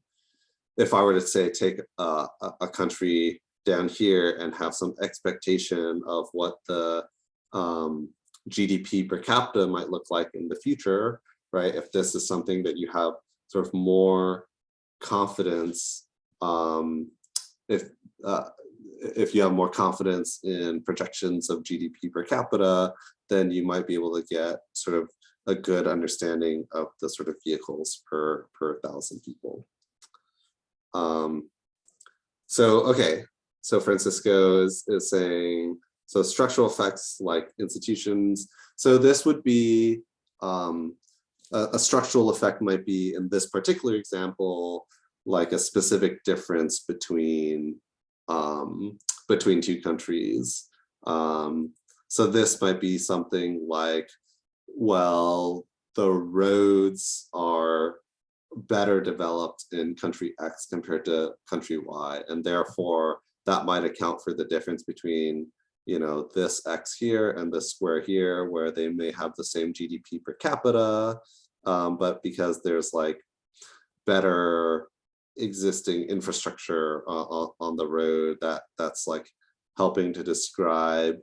say take a country down here and have some expectation of what the GDP per capita might look like in the future, right? If this is something that you have sort of if you have more confidence in projections of GDP per capita, then you might be able to get sort of a good understanding of the sort of vehicles per 1,000 people. So Francisco is saying, so structural effects like institutions. So this would be, a structural effect might be, in this particular example, like a specific difference between two countries. So this might be something like, well, the roads are better developed in country X compared to country Y, and therefore that might account for the difference between, you know, this X here and this square here, where they may have the same GDP per capita, but because there's like better existing infrastructure on the road, that's like helping to describe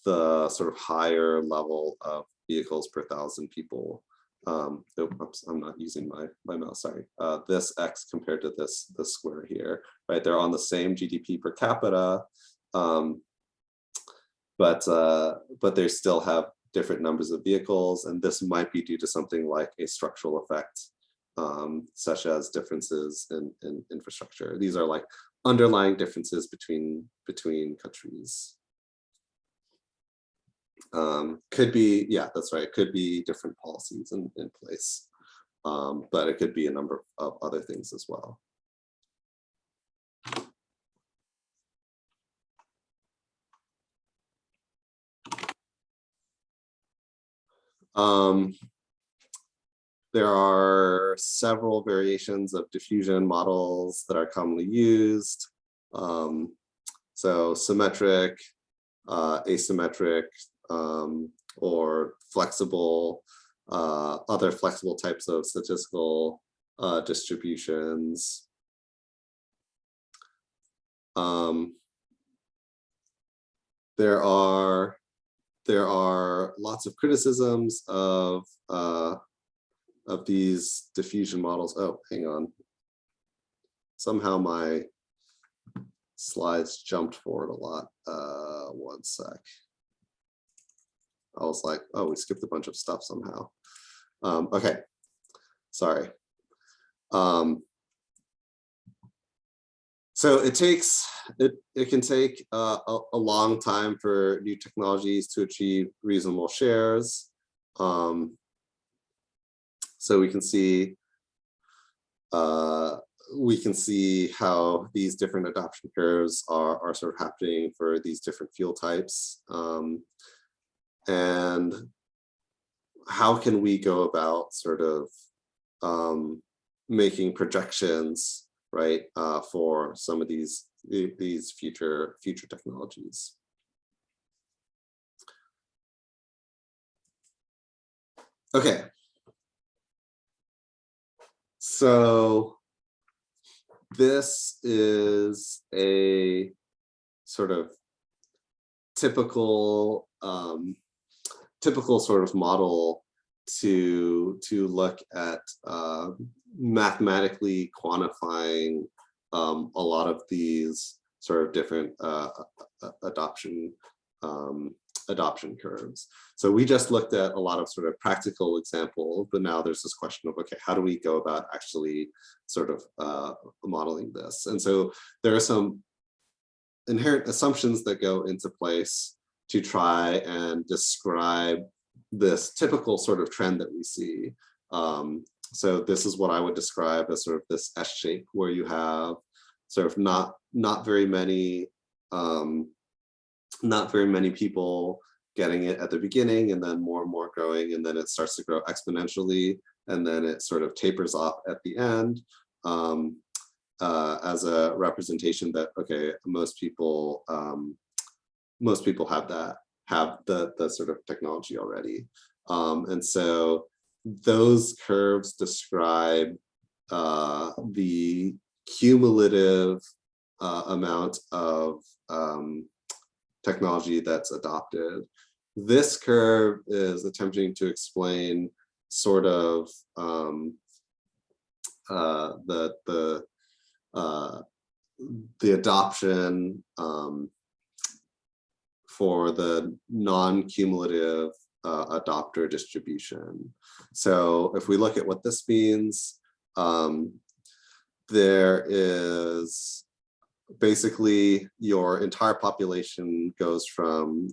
the sort of higher level of vehicles per 1,000 people. Oops, I'm not using my mouse, sorry. This X compared to this square here, right? They're on the same GDP per capita, but they still have different numbers of vehicles, and this might be due to something like a structural effect, such as differences in infrastructure. These are like underlying differences between countries. Could be, yeah, that's right. It could be different policies in place, but it could be a number of other things as well. There are several variations of diffusion models that are commonly used. So symmetric, asymmetric, or flexible, other flexible types of statistical distributions. There are lots of criticisms of these diffusion models. Oh, hang on. Somehow my slides jumped forward a lot. One sec. I was like, oh, we skipped a bunch of stuff somehow. Okay, sorry. So it can take a long time for new technologies to achieve reasonable shares. So we can see how these different adoption curves are sort of happening for these different fuel types. And how can we go about sort of making projections, right, for some of these future technologies? Okay. So this is a sort of typical sort of model to look at mathematically quantifying a lot of these sort of different adoption curves. So we just looked at a lot of sort of practical examples, but now there's this question of, okay, how do we go about actually sort of modeling this? And so there are some inherent assumptions that go into place to try and describe this typical sort of trend that we see. So this is what I would describe as sort of this S shape, where you have sort of not very many people getting it at the beginning, and then more and more growing, and then it starts to grow exponentially, and then it sort of tapers off at the end, as a representation that, okay, most people have the sort of technology already. And so those curves describe the cumulative amount of technology that's adopted. This curve is attempting to explain sort of the adoption for the non-cumulative adopter distribution. So if we look at what this means, there is basically your entire population goes from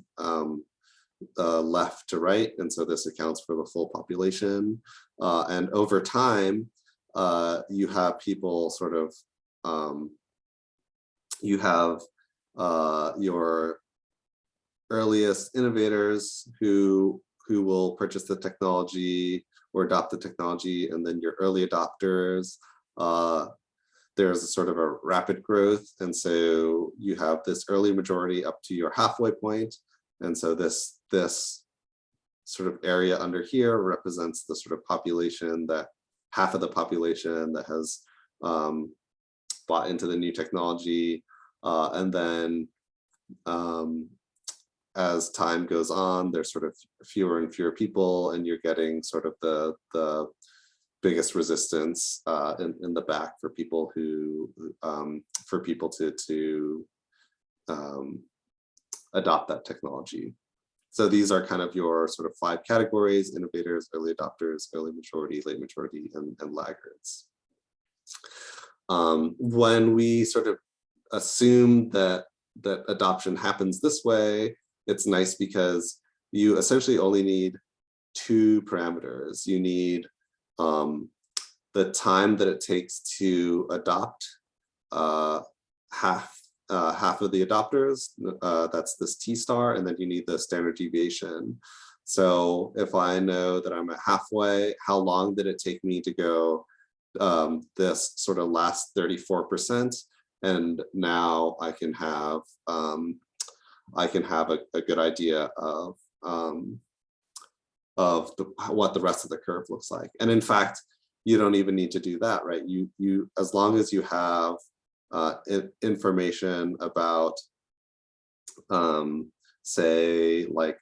left to right, and so this accounts for the full population. And over time, you have people sort of, you have your earliest innovators who will purchase the technology or adopt the technology, and then your early adopters. There's a sort of a rapid growth, and so you have this early majority up to your halfway point, and so this sort of area under here represents the sort of population, that half of the population that has bought into the new technology, and then as time goes on, there's sort of fewer and fewer people, and you're getting sort of the biggest resistance in the back for people who to adopt that technology. So these are kind of your sort of 5 categories: innovators, early adopters, early maturity, late maturity, and laggards. When we sort of assume that adoption happens this way, it's nice because you essentially only need 2 parameters. You need the time that it takes to adopt half of the adopters, that's this T star, and then you need the standard deviation. So if I know that I'm at halfway, how long did it take me to go this sort of last 34%? And now I can have a good idea of what the rest of the curve looks like. And in fact, you don't even need to do that, right? You as long as you have information about say like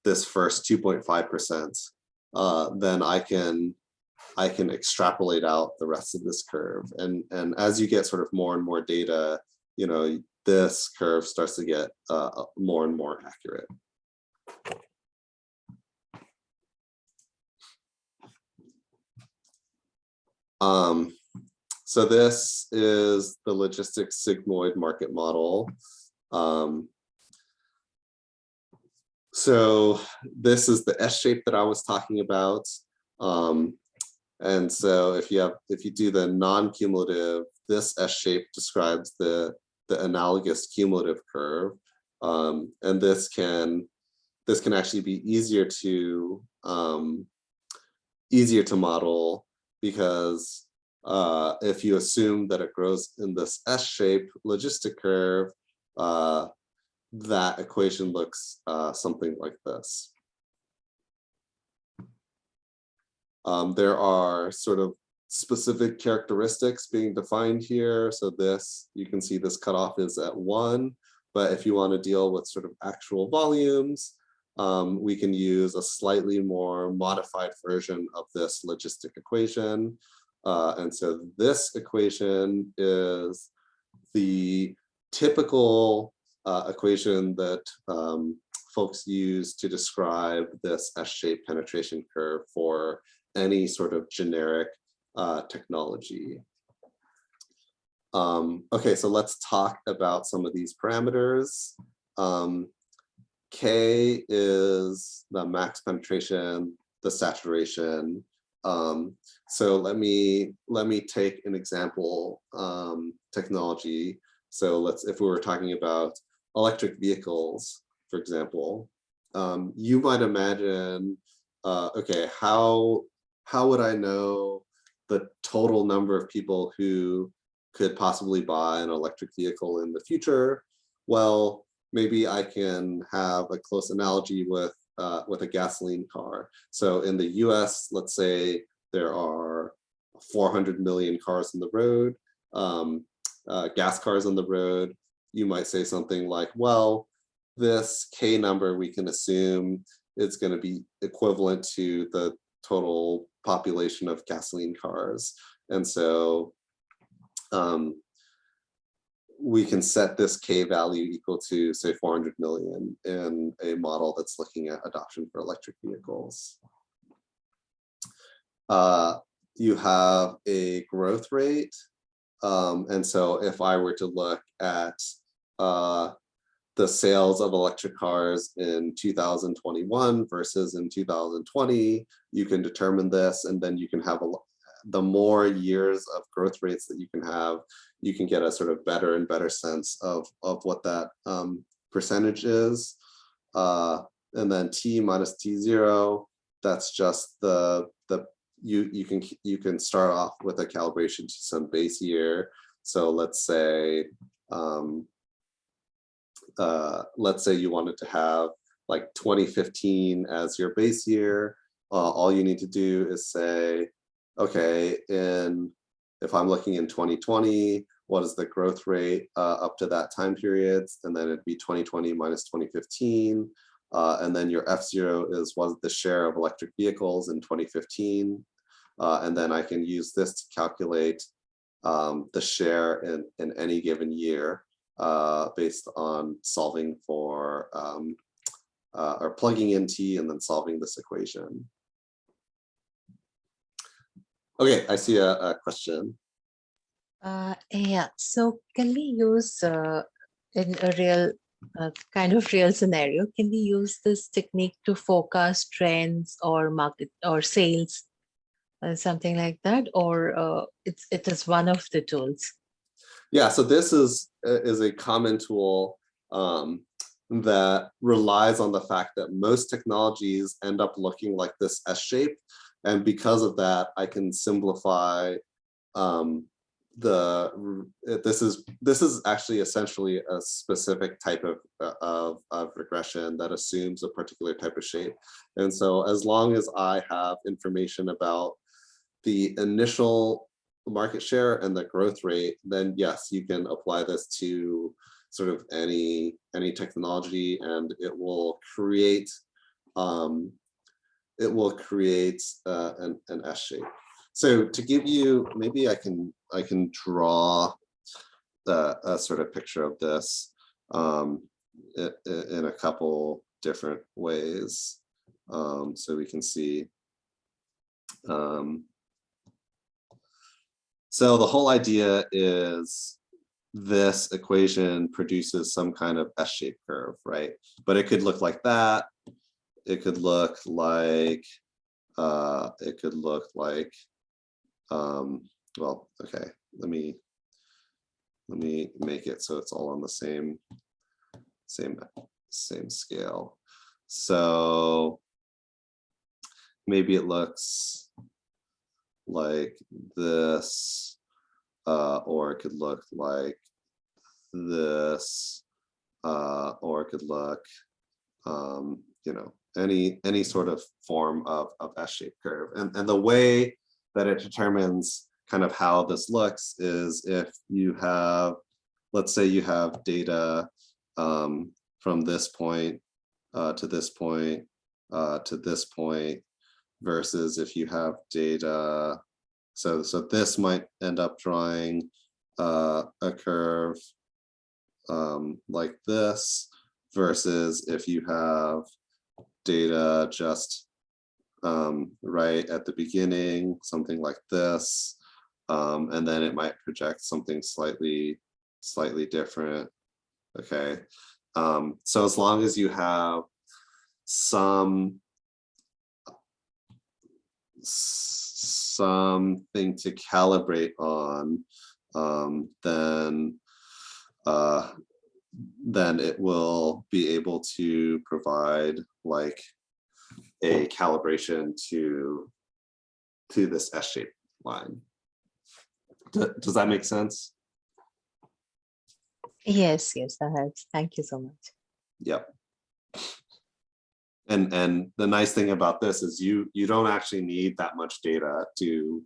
this first 2.5%, then I can extrapolate out the rest of this curve. And as you get sort of more and more data, you know, this curve starts to get more and more accurate. So this is the logistics sigmoid market model. So this is the S shape that I was talking about. And so if you do the non-cumulative, this S shape describes the analogous cumulative curve. And this can actually be easier to model, because if you assume that it grows in this S-shaped logistic curve, that equation looks something like this. There are sort of specific characteristics being defined here. So this, you can see this cutoff is at 1, but if you want to deal with sort of actual volumes, we can use a slightly more modified version of this logistic equation. And so this equation is the typical equation that folks use to describe this S-shaped penetration curve for any sort of generic technology. Okay, so let's talk about some of these parameters. K is the max penetration, the saturation. So let me take an example technology. So if we were talking about electric vehicles, for example, you might imagine, okay, how would I know the total number of people who could possibly buy an electric vehicle in the future? Well, maybe I can have a close analogy with a gasoline car. So in the US, let's say there are 400 million cars on the road, gas cars on the road. You might say something like, well, this K number we can assume is going to be equivalent to the total population of gasoline cars. And so we can set this K value equal to, say, 400 million in a model that's looking at adoption for electric vehicles. You have a growth rate. And so if I were to look at the sales of electric cars in 2021 versus in 2020, you can determine this, and then you can have the more years of growth rates that you can have, you can get a sort of better and better sense of what that percentage is. And then T minus T0, that's just you can start off with a calibration to some base year. So let's say you wanted to have like 2015 as your base year. All you need to do is say, okay, if I'm looking in 2020, what is the growth rate up to that time period? And then it'd be 2020 minus 2015. And then your F0 is what the share of electric vehicles in 2015. And then I can use this to calculate the share in any given year based on solving for or plugging in T and then solving this equation. Okay, I see a question. Yeah, so can we use in a real kind of real scenario, can we use this technique to forecast trends or market or sales, something like that, or it is one of the tools? Yeah, so this is a common tool that relies on the fact that most technologies end up looking like this S shape. And because of that, I can simplify this is actually essentially a specific type of regression that assumes a particular type of shape. And so as long as I have information about the initial market share and the growth rate, then yes, you can apply this to sort of any technology, and it will create an S shape. So to give you, maybe I can draw a sort of picture of this in a couple different ways, so we can see. So the whole idea is this equation produces some kind of S-shaped curve, right? But it could look like that. It could look like, well, okay, let me make it so it's all on the same scale. So maybe it looks like this, or it could look like this, or it could look, you know, any sort of form of S-shaped curve. And the way that it determines kind of how this looks is if you have, let's say you have data from this point to this point to this point, versus if you have data, so this might end up drawing a curve like this, versus if you have data just right at the beginning, something like this, and then it might project something slightly different. Okay, so as long as you have something to calibrate on, then it will be able to provide like a calibration to this S-shaped line. Does that make sense? Yes, that helps. Thank you so much. Yep. And the nice thing about this is you don't actually need that much data to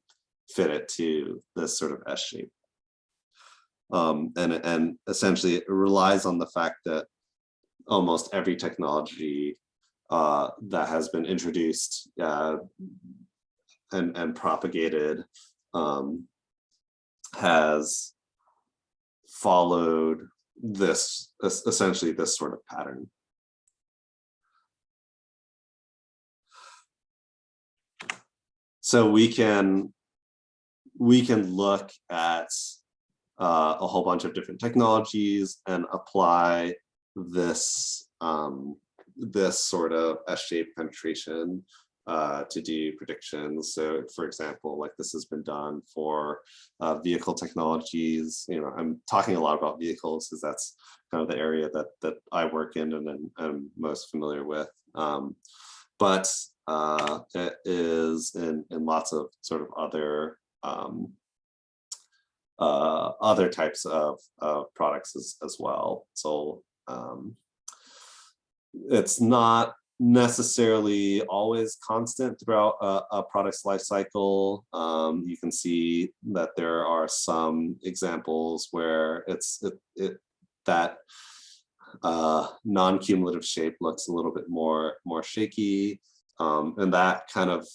fit it to this sort of S shape. And essentially it relies on the fact that almost every technology that has been introduced and propagated has followed this, essentially this sort of pattern. So we can look at a whole bunch of different technologies and apply this this sort of S-shaped penetration to do predictions. So for example, like this has been done for vehicle technologies. You know, I'm talking a lot about vehicles because that's kind of the area that I work in and I'm most familiar with. But it is in lots of sort of other other types of products as well. So it's not necessarily always constant throughout a product's life cycle. You can see that there are some examples where that non-cumulative shape looks a little bit more shaky, and that kind of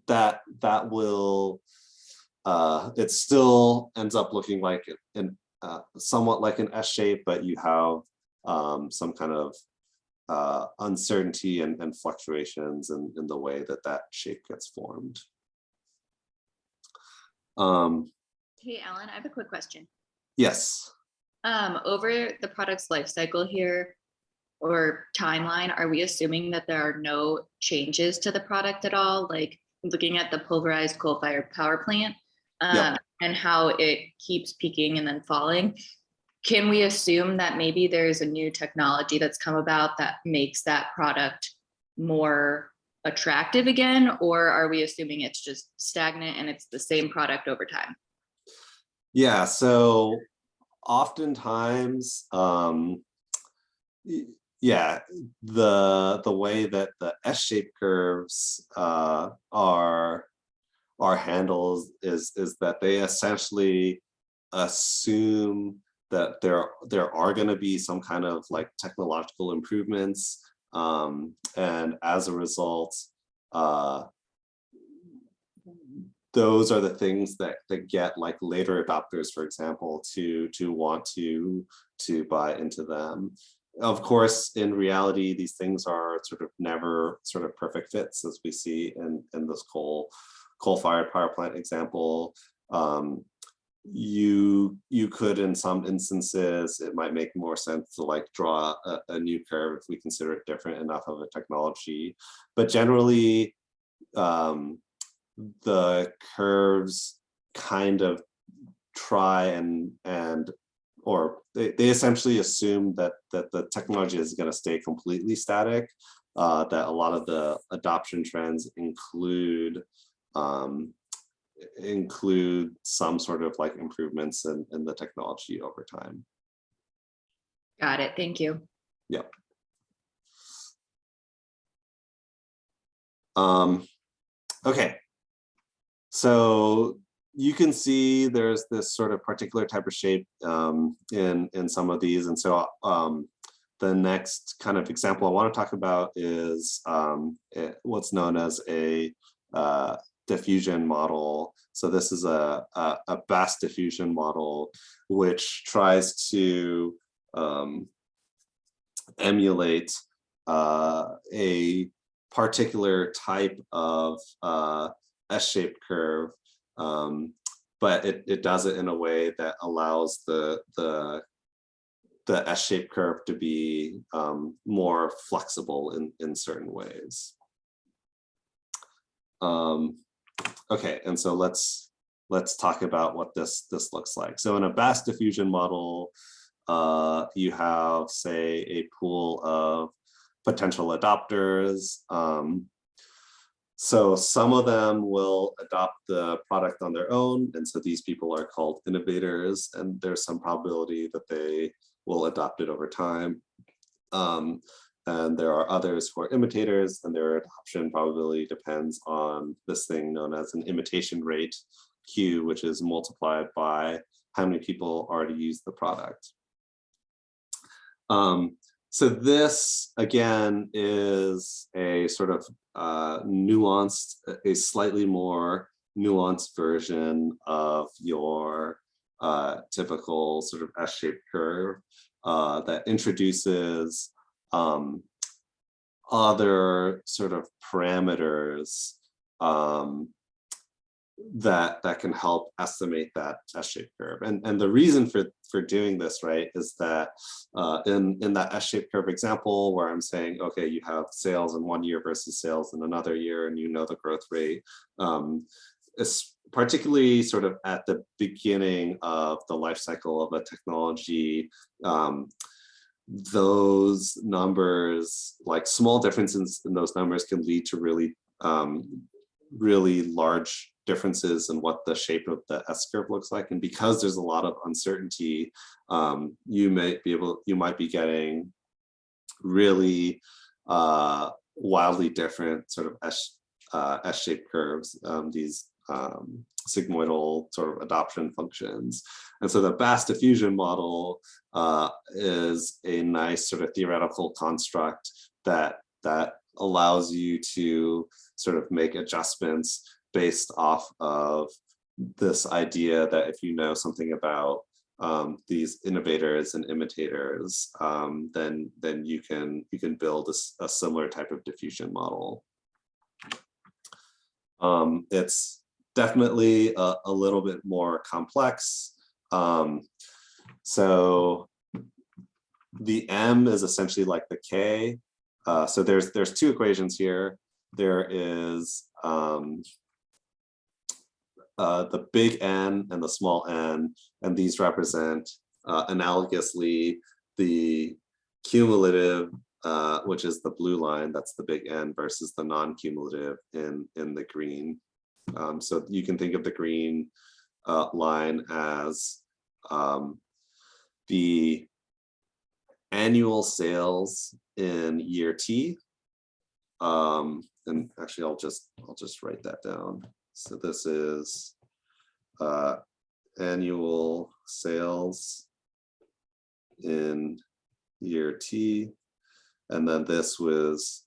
that will it still ends up looking like somewhat like an S shape, but you have some kind of uncertainty and fluctuations in the way that shape gets formed. Hey, Alan, I have a quick question. Yes. Over the product's life cycle here or timeline, are we assuming that there are no changes to the product at all? Like looking at the pulverized coal-fired power plant and how it keeps peaking and then falling. Can we assume that maybe there's a new technology that's come about that makes that product more attractive again? Or are we assuming it's just stagnant and it's the same product over time? Yeah, so oftentimes, yeah, the way that the S-shaped curves are handled is that they essentially assume that there are going to be some kind of like technological improvements, and as a result, those are the things that get like later adopters, for example, to want to buy into them. Of course, in reality, these things are sort of never sort of perfect fits, as we see in this coal-fired power plant example. You could, in some instances, it might make more sense to like draw a new curve if we consider it different enough of a technology. But generally, the curves kind of try or they essentially assume that the technology is going to stay completely static, that a lot of the adoption trends include some sort of like improvements in the technology over time. Got it. Thank you. Yep. Okay. So you can see there's this sort of particular type of shape in some of these. And so the next kind of example I want to talk about is what's known as a diffusion model. So this is a Bass diffusion model, which tries to emulate a particular type of S-shaped curve, but it does it in a way that allows the S-shaped curve to be more flexible in certain ways. Okay, and so let's talk about what this looks like. So in a Bass diffusion model, you have, say, a pool of potential adopters. So some of them will adopt the product on their own, and so these people are called innovators, and there's some probability that they will adopt it over time. And there are others who are imitators, and their adoption probability depends on this thing known as an imitation rate, Q, which is multiplied by how many people already use the product. So this, again, is a sort of nuanced, a slightly more nuanced version of your typical sort of S-shaped curve that introduces other sort of parameters that can help estimate that S-shaped curve. And the reason for doing this, right, is that in that S-shaped curve example where I'm saying, okay, you have sales in 1 year versus sales in another year, and you know the growth rate, it's particularly sort of at the beginning of the life cycle of a technology, those numbers, like small differences in those numbers, can lead to really, really large differences in what the shape of the S-curve looks like. And because there's a lot of uncertainty, you might be getting really wildly different sort of S-shaped curves, these sigmoidal sort of adoption functions. And so the Bass diffusion model is a nice sort of theoretical construct that allows you to sort of make adjustments based off of this idea that if you know something about these innovators and imitators, then you can build a similar type of diffusion model. It's definitely a little bit more complex. So the M is essentially like the K. So there's two equations here. There is the big N and the small n, and these represent analogously the cumulative, which is the blue line, that's the big N, versus the non-cumulative in the green. So you can think of the green line as the annual sales in year T. And actually, I'll just write that down. So this is annual sales in year T, and then this was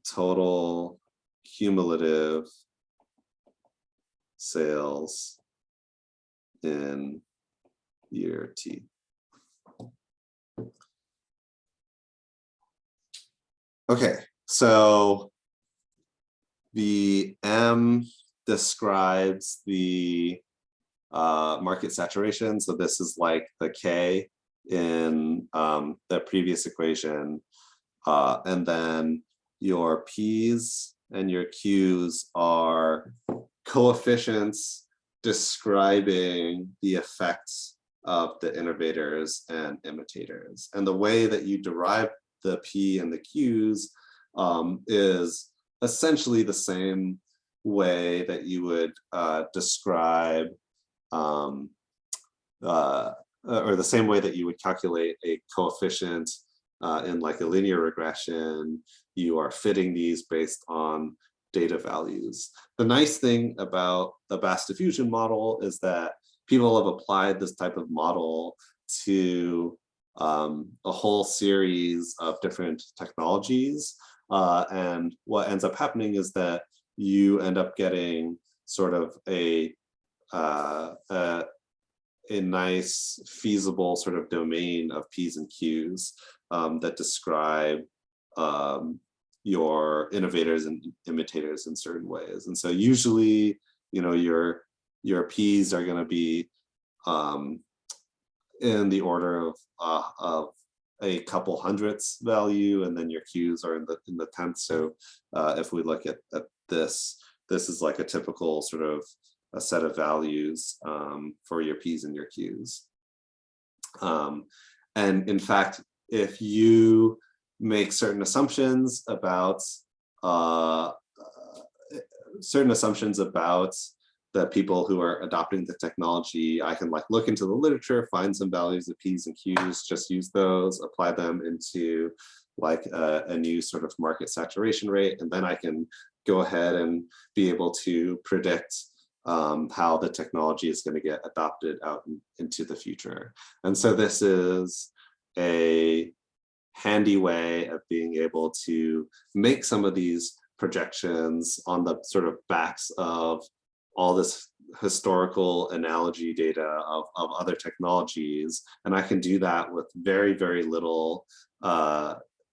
total cumulative sales in year T. Okay, so the M describes the market saturation. So this is like the K in the previous equation. And then your P's and your Q's are coefficients describing the effects of the innovators and imitators. And the way that you derive the P and the Q's is essentially the same way that you would describe or the same way that you would calculate a coefficient in like a linear regression. You are fitting these based on data values. The nice thing about the Bass diffusion model is that people have applied this type of model to a whole series of different technologies. And what ends up happening is that you end up getting sort of a nice feasible sort of domain of P's and Q's that describe your innovators and imitators in certain ways. And so usually, you know, your P's are going to be in the order of a couple hundredths value, and then your Q's are in the tenth. So if we look at this is like a typical sort of a set of values for your P's and your Q's. And in fact, if you make certain assumptions about the people who are adopting the technology, I can like look into the literature, find some values of P's and Q's, just use those, apply them into like a new sort of market saturation rate, and then I can go ahead and be able to predict how the technology is going to get adopted out into the future. And so this is a handy way of being able to make some of these projections on the sort of backs of all this historical analogy data of other technologies, and I can do that with very, very little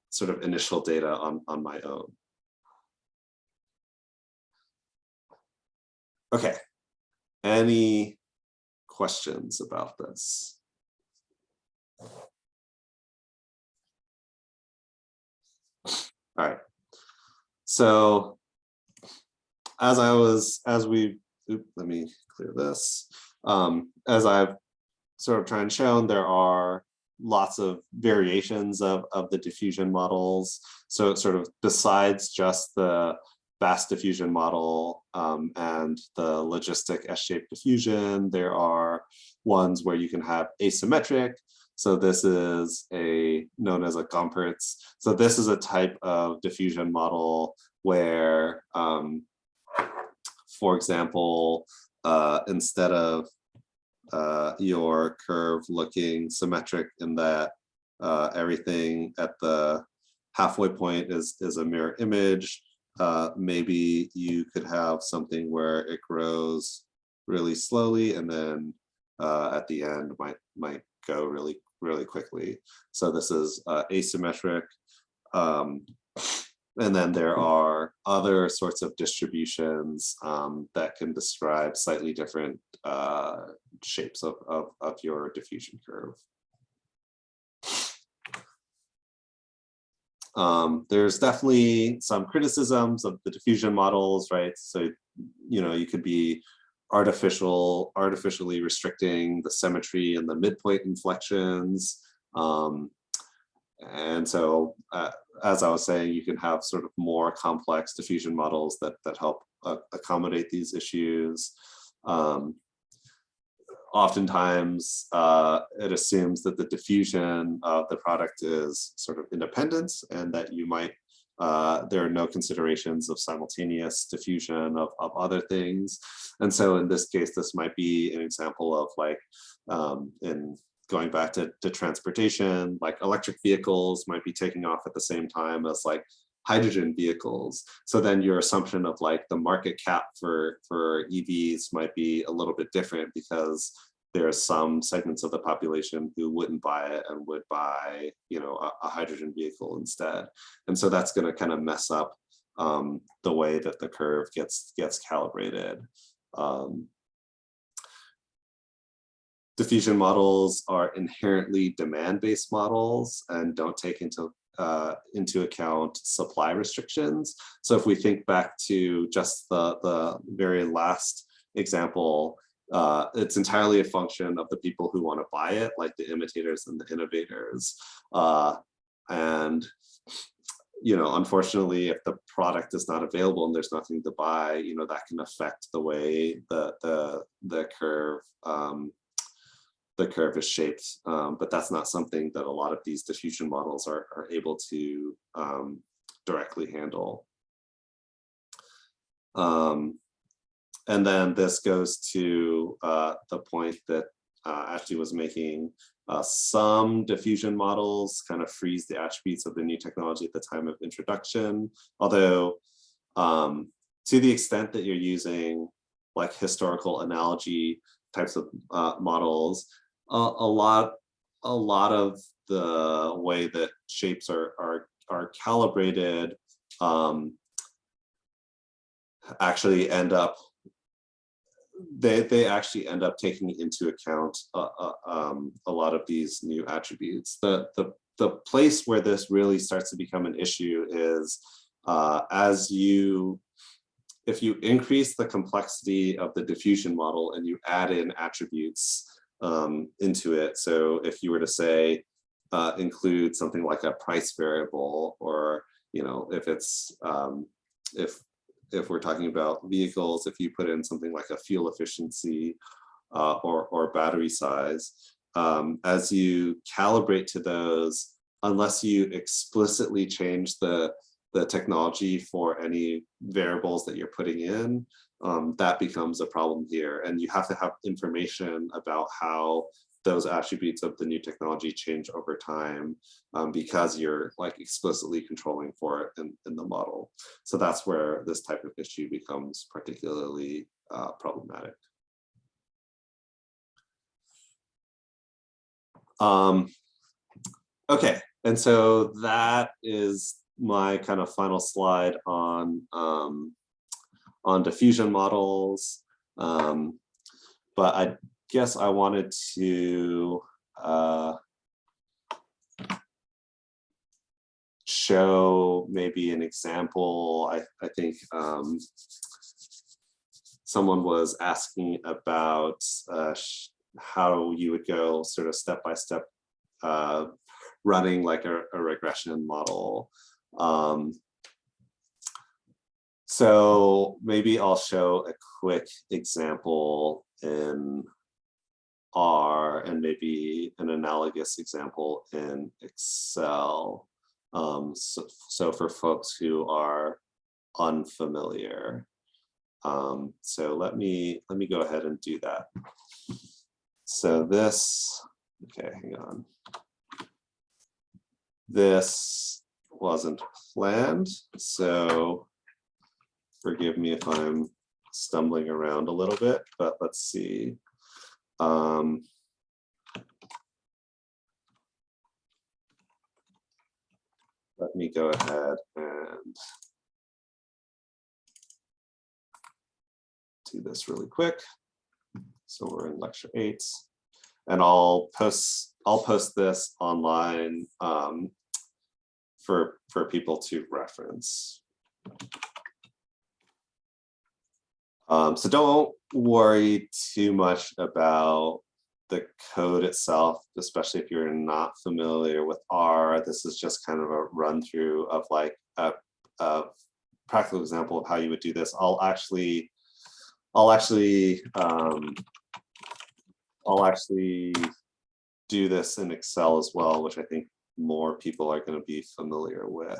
sort of initial data on my own. Okay, any questions about this? All right, so let me clear this. As I've sort of tried and shown, there are lots of variations of the diffusion models. So it's sort of besides just the fast diffusion model and the logistic S-shaped diffusion, there are ones where you can have asymmetric. So this is known as a Gompertz. So this is a type of diffusion model where, for example, instead of your curve looking symmetric in that everything at the halfway point is a mirror image, maybe you could have something where it grows really slowly and then at the end might go really quickly. So this is asymmetric. And then there are other sorts of distributions that can describe slightly different shapes of your diffusion curve. There's definitely some criticisms of the diffusion models, right? So, you could be artificially restricting the symmetry and the midpoint inflections. And so, as I was saying, you can have sort of more complex diffusion models that help accommodate these issues. Oftentimes, it assumes that the diffusion of the product is sort of independent, and that you might there are no considerations of simultaneous diffusion of other things. And so, in this case, this might be an example of like in going back to transportation, like electric vehicles might be taking off at the same time as like hydrogen vehicles. So then your assumption of like the market cap for EVs might be a little bit different because there are some segments of the population who wouldn't buy it and would buy, a hydrogen vehicle instead. And so that's going to kind of mess up the way that the curve gets calibrated. Diffusion models are inherently demand-based models and don't take into account supply restrictions. So if we think back to just the very last example, it's entirely a function of the people who want to buy it, like the imitators and the innovators. And unfortunately, if the product is not available and there's nothing to buy, that can affect the way the curve is shaped, but that's not something that a lot of these diffusion models are able to directly handle. And then this goes to the point that Ashley was making. Some diffusion models kind of freeze the attributes of the new technology at the time of introduction, although to the extent that you're using like historical analogy types of models, a lot of the way that shapes are calibrated actually end up they actually end up taking into account a lot of these new attributes. The place where this really starts to become an issue is if you increase the complexity of the diffusion model and you add in attributes into it. So if you were to say include something like a price variable, or if it's if we're talking about vehicles, if you put in something like a fuel efficiency or battery size, as you calibrate to those, unless you explicitly change the technology for any variables that you're putting in, that becomes a problem here. And you have to have information about how those attributes of the new technology change over time, because you're like explicitly controlling for it in the model. So that's where this type of issue becomes particularly problematic. Okay, and so that is my kind of final slide on diffusion models. But I guess I wanted to show maybe an example. I think someone was asking about how you would go sort of step by step running like a regression model. So maybe I'll show a quick example in R and maybe an analogous example in Excel. So for folks who are unfamiliar. So let me go ahead and do that. So this, okay, hang on. This wasn't planned, so forgive me if I'm stumbling around a little bit, but let's see. Let me go ahead and do this really quick. So we're in lecture 8, and I'll post this online for people to reference. So don't worry too much about the code itself, especially if you're not familiar with R. This is just kind of a run through of like a practical example of how you would do this. I'll actually do this in Excel as well, which I think more people are going to be familiar with.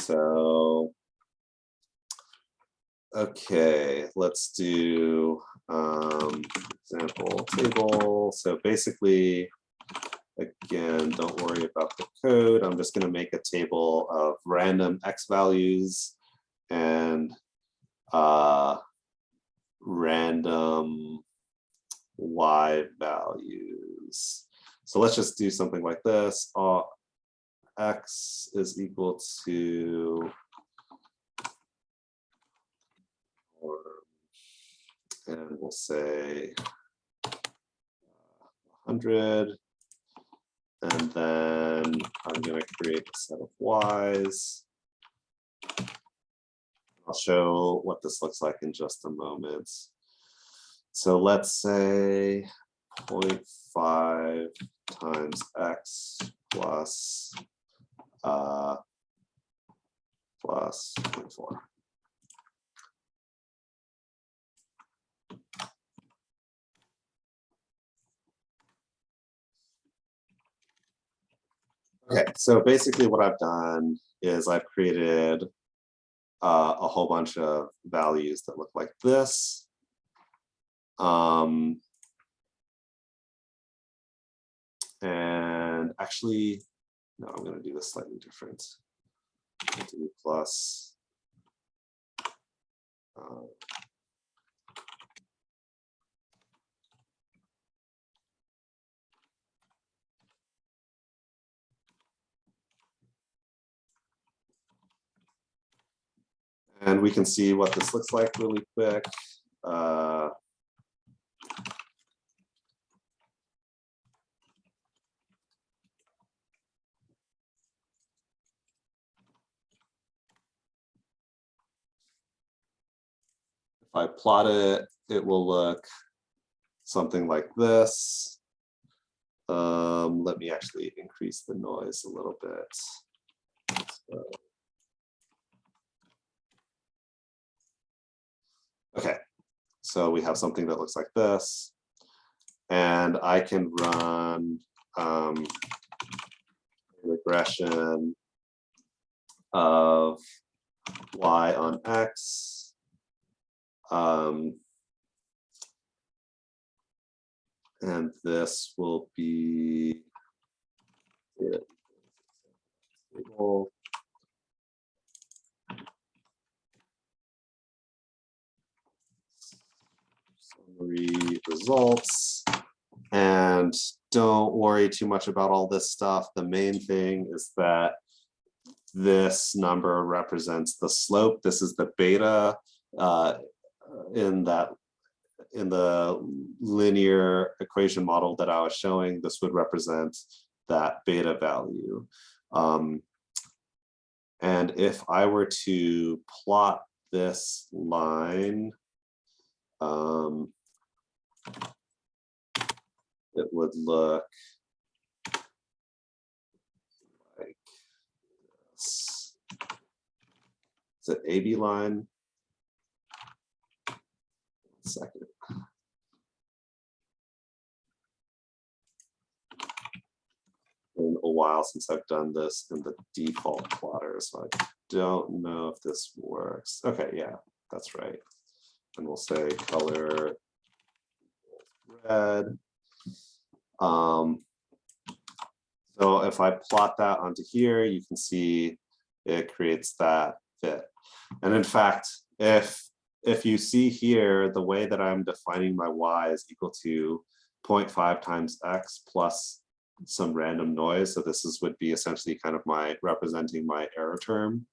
So, okay, let's do example table. So basically, again, don't worry about the code. I'm just going to make a table of random X values and random Y values. So let's just do something like this. X is equal to, and we'll say 100. And then I'm going to create a set of Ys. I'll show what this looks like in just a moment. So let's say 0.5 times X plus 0.4. Okay, so basically what I've done is I've created a whole bunch of values that look like this. And actually, no, I'm going to do this slightly different. Do plus and we can see what this looks like really quick. If I plot it, it will look something like this. Let me actually increase the noise a little bit. Okay, so we have something that looks like this, and I can run regression of Y on X. And this will be table. Summary results. And don't worry too much about all this stuff. The main thing is that this number represents the slope. This is the beta in the linear equation model that I was showing. This would represent that beta value. And if I were to plot this line, it would look like this. Is it AB line? 1 second. Been a while since I've done this in the default plotter, so I don't know if this works. Okay, yeah, that's right. And we'll say color red. So if I plot that onto here, you can see it creates that fit. And in fact, if you see here, the way that I'm defining my y is equal to 0.5 times x plus some random noise. So this would be essentially kind of representing my error term.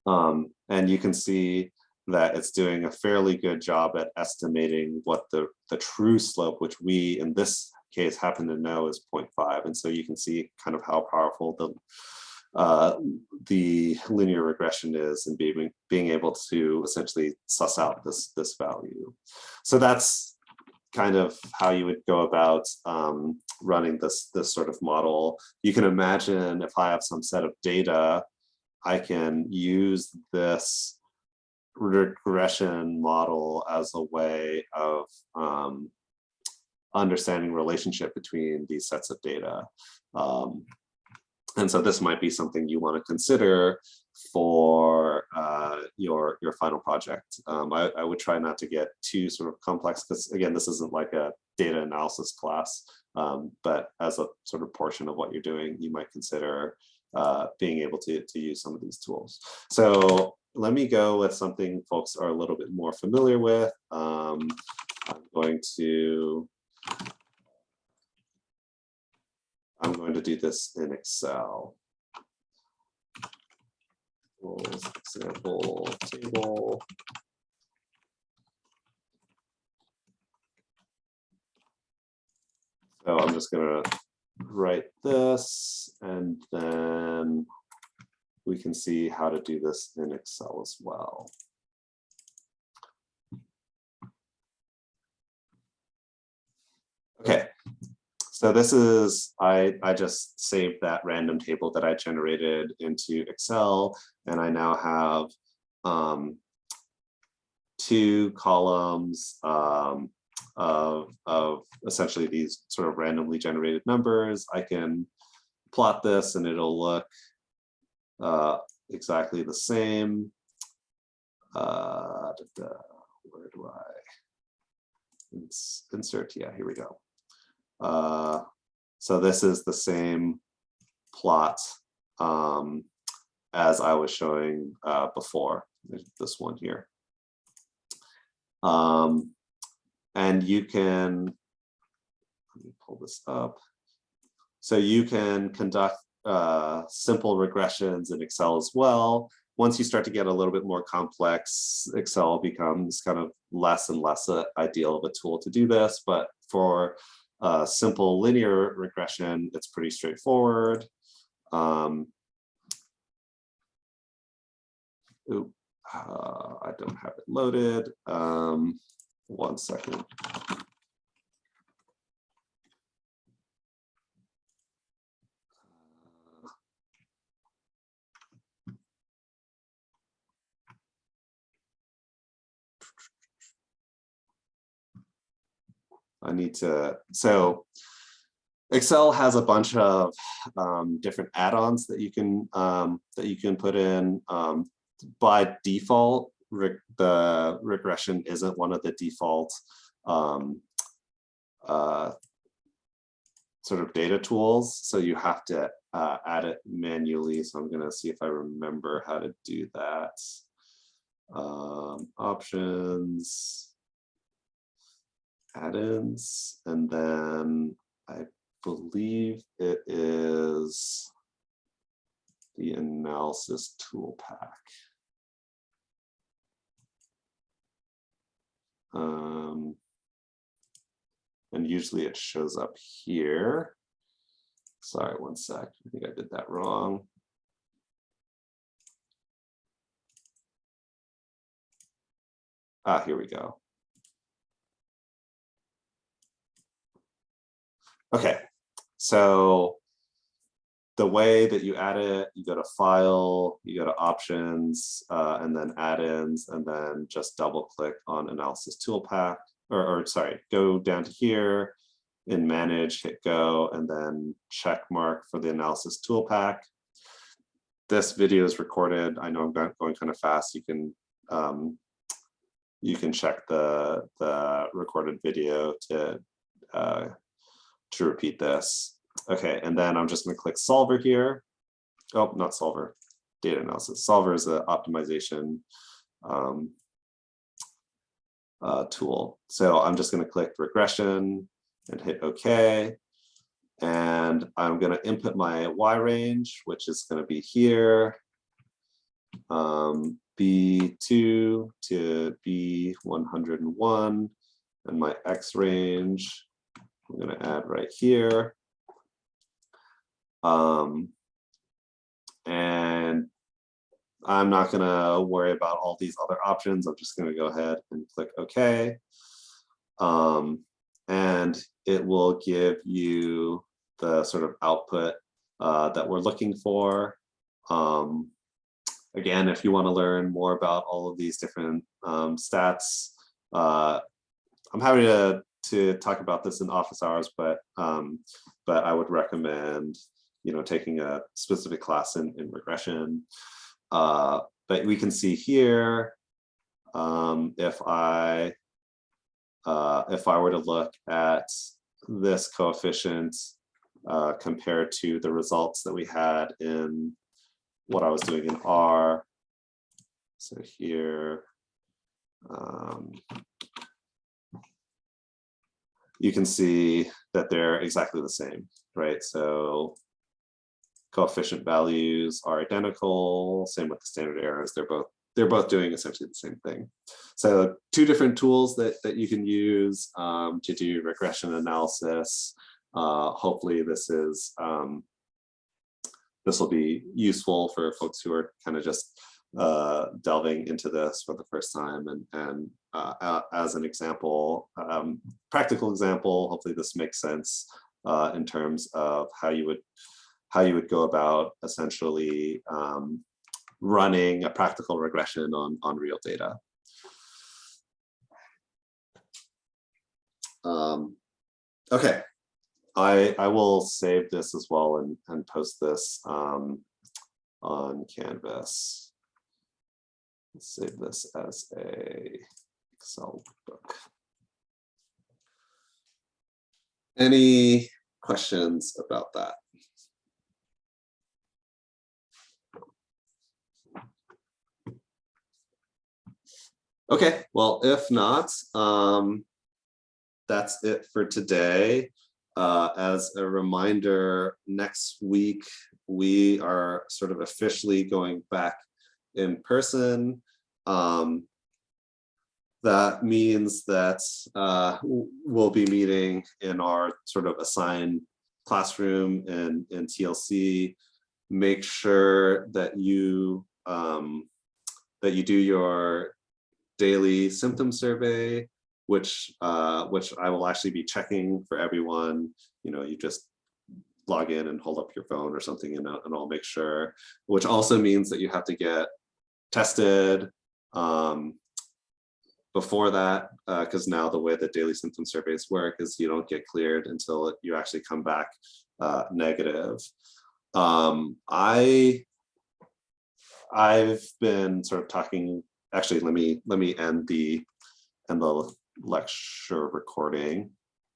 And you can see that it's doing a fairly good job at estimating what the true slope, which we in this case happen to know is 0.5. And so you can see kind of how powerful the linear regression is in being able to essentially suss out this value. So that's kind of how you would go about running this sort of model. You can imagine if I have some set of data, I can use this regression model as a way of understanding relationship between these sets of data. And so this might be something you want to consider for your final project. I would try not to get too sort of complex, because again, this isn't like a data analysis class, but as a sort of portion of what you're doing, you might consider being able to use some of these tools. So let me go with something folks are a little bit more familiar with. I'm going to do this in Excel. Example table. So I'm just going to write this, and then we can see how to do this in Excel as well. Okay, so this is, I just saved that random table that I generated into Excel, and I now have 2 columns of essentially these sort of randomly generated numbers. I can plot this and it'll look exactly the same. Where do I insert? Yeah, here we go. So this is the same plot as I was showing before, this one here. And you can, let me pull this up. So you can conduct simple regressions in Excel as well. Once you start to get a little bit more complex, Excel becomes kind of less and less ideal of a tool to do this. But for simple linear regression, it's pretty straightforward. I don't have it loaded. 1 second. I need to, so Excel has a bunch of different add-ons that you can put in. By default, the regression isn't one of the default sort of data tools, so you have to add it manually. So I'm going to see if I remember how to do that. Options. add-ins, and then I believe it is the analysis tool pack. And usually it shows up here. Sorry, one sec. I think I did that wrong. Here we go. Okay, so the way that you add it, you go to File, you go to Options, and then Add-ins, and then just double click on Analysis Tool Pack, or sorry, go down to here, in Manage, hit Go, and then check mark for the Analysis Tool Pack. This video is recorded. I know I'm going kind of fast. You can check the recorded video to repeat this. Okay, and then I'm just going to click Solver here. Oh, not Solver, Data Analysis. Solver is an optimization tool. So I'm just going to click Regression and hit OK. And I'm going to input my Y range, which is going to be here, B2 to B101, and my X range I'm going to add right here. And I'm not going to worry about all these other options. I'm just going to go ahead and click OK. And it will give you the sort of output that we're looking for. Again, if you want to learn more about all of these different stats, I'm happy to talk about this in office hours, but I would recommend taking a specific class in regression. But we can see here, if I were to look at this coefficient compared to the results that we had in what I was doing in R. So here, you can see that they're exactly the same, right? So coefficient values are identical, same with the standard errors. They're both doing essentially the same thing. So two different tools that you can use to do regression analysis. Hopefully this will be useful for folks who are kind of just delving into this for the first time. And as an example, practical example, hopefully this makes sense in terms of how you would go about essentially running a practical regression on real data. Okay, I will save this as well and post this on Canvas. Let's save this as a Excel book. Any questions about that? Okay, well, if not, that's it for today. As a reminder, next week we are sort of officially going back in person. That means that we'll be meeting in our sort of assigned classroom in TLC. Make sure that you do your daily symptom survey, which I will actually be checking for everyone. You just log in and hold up your phone or something, and I'll make sure. Which also means that you have to get tested before that, because now the way that daily symptom surveys work is you don't get cleared until you actually come back negative. I've been sort of talking. Actually, let me end the lecture recording.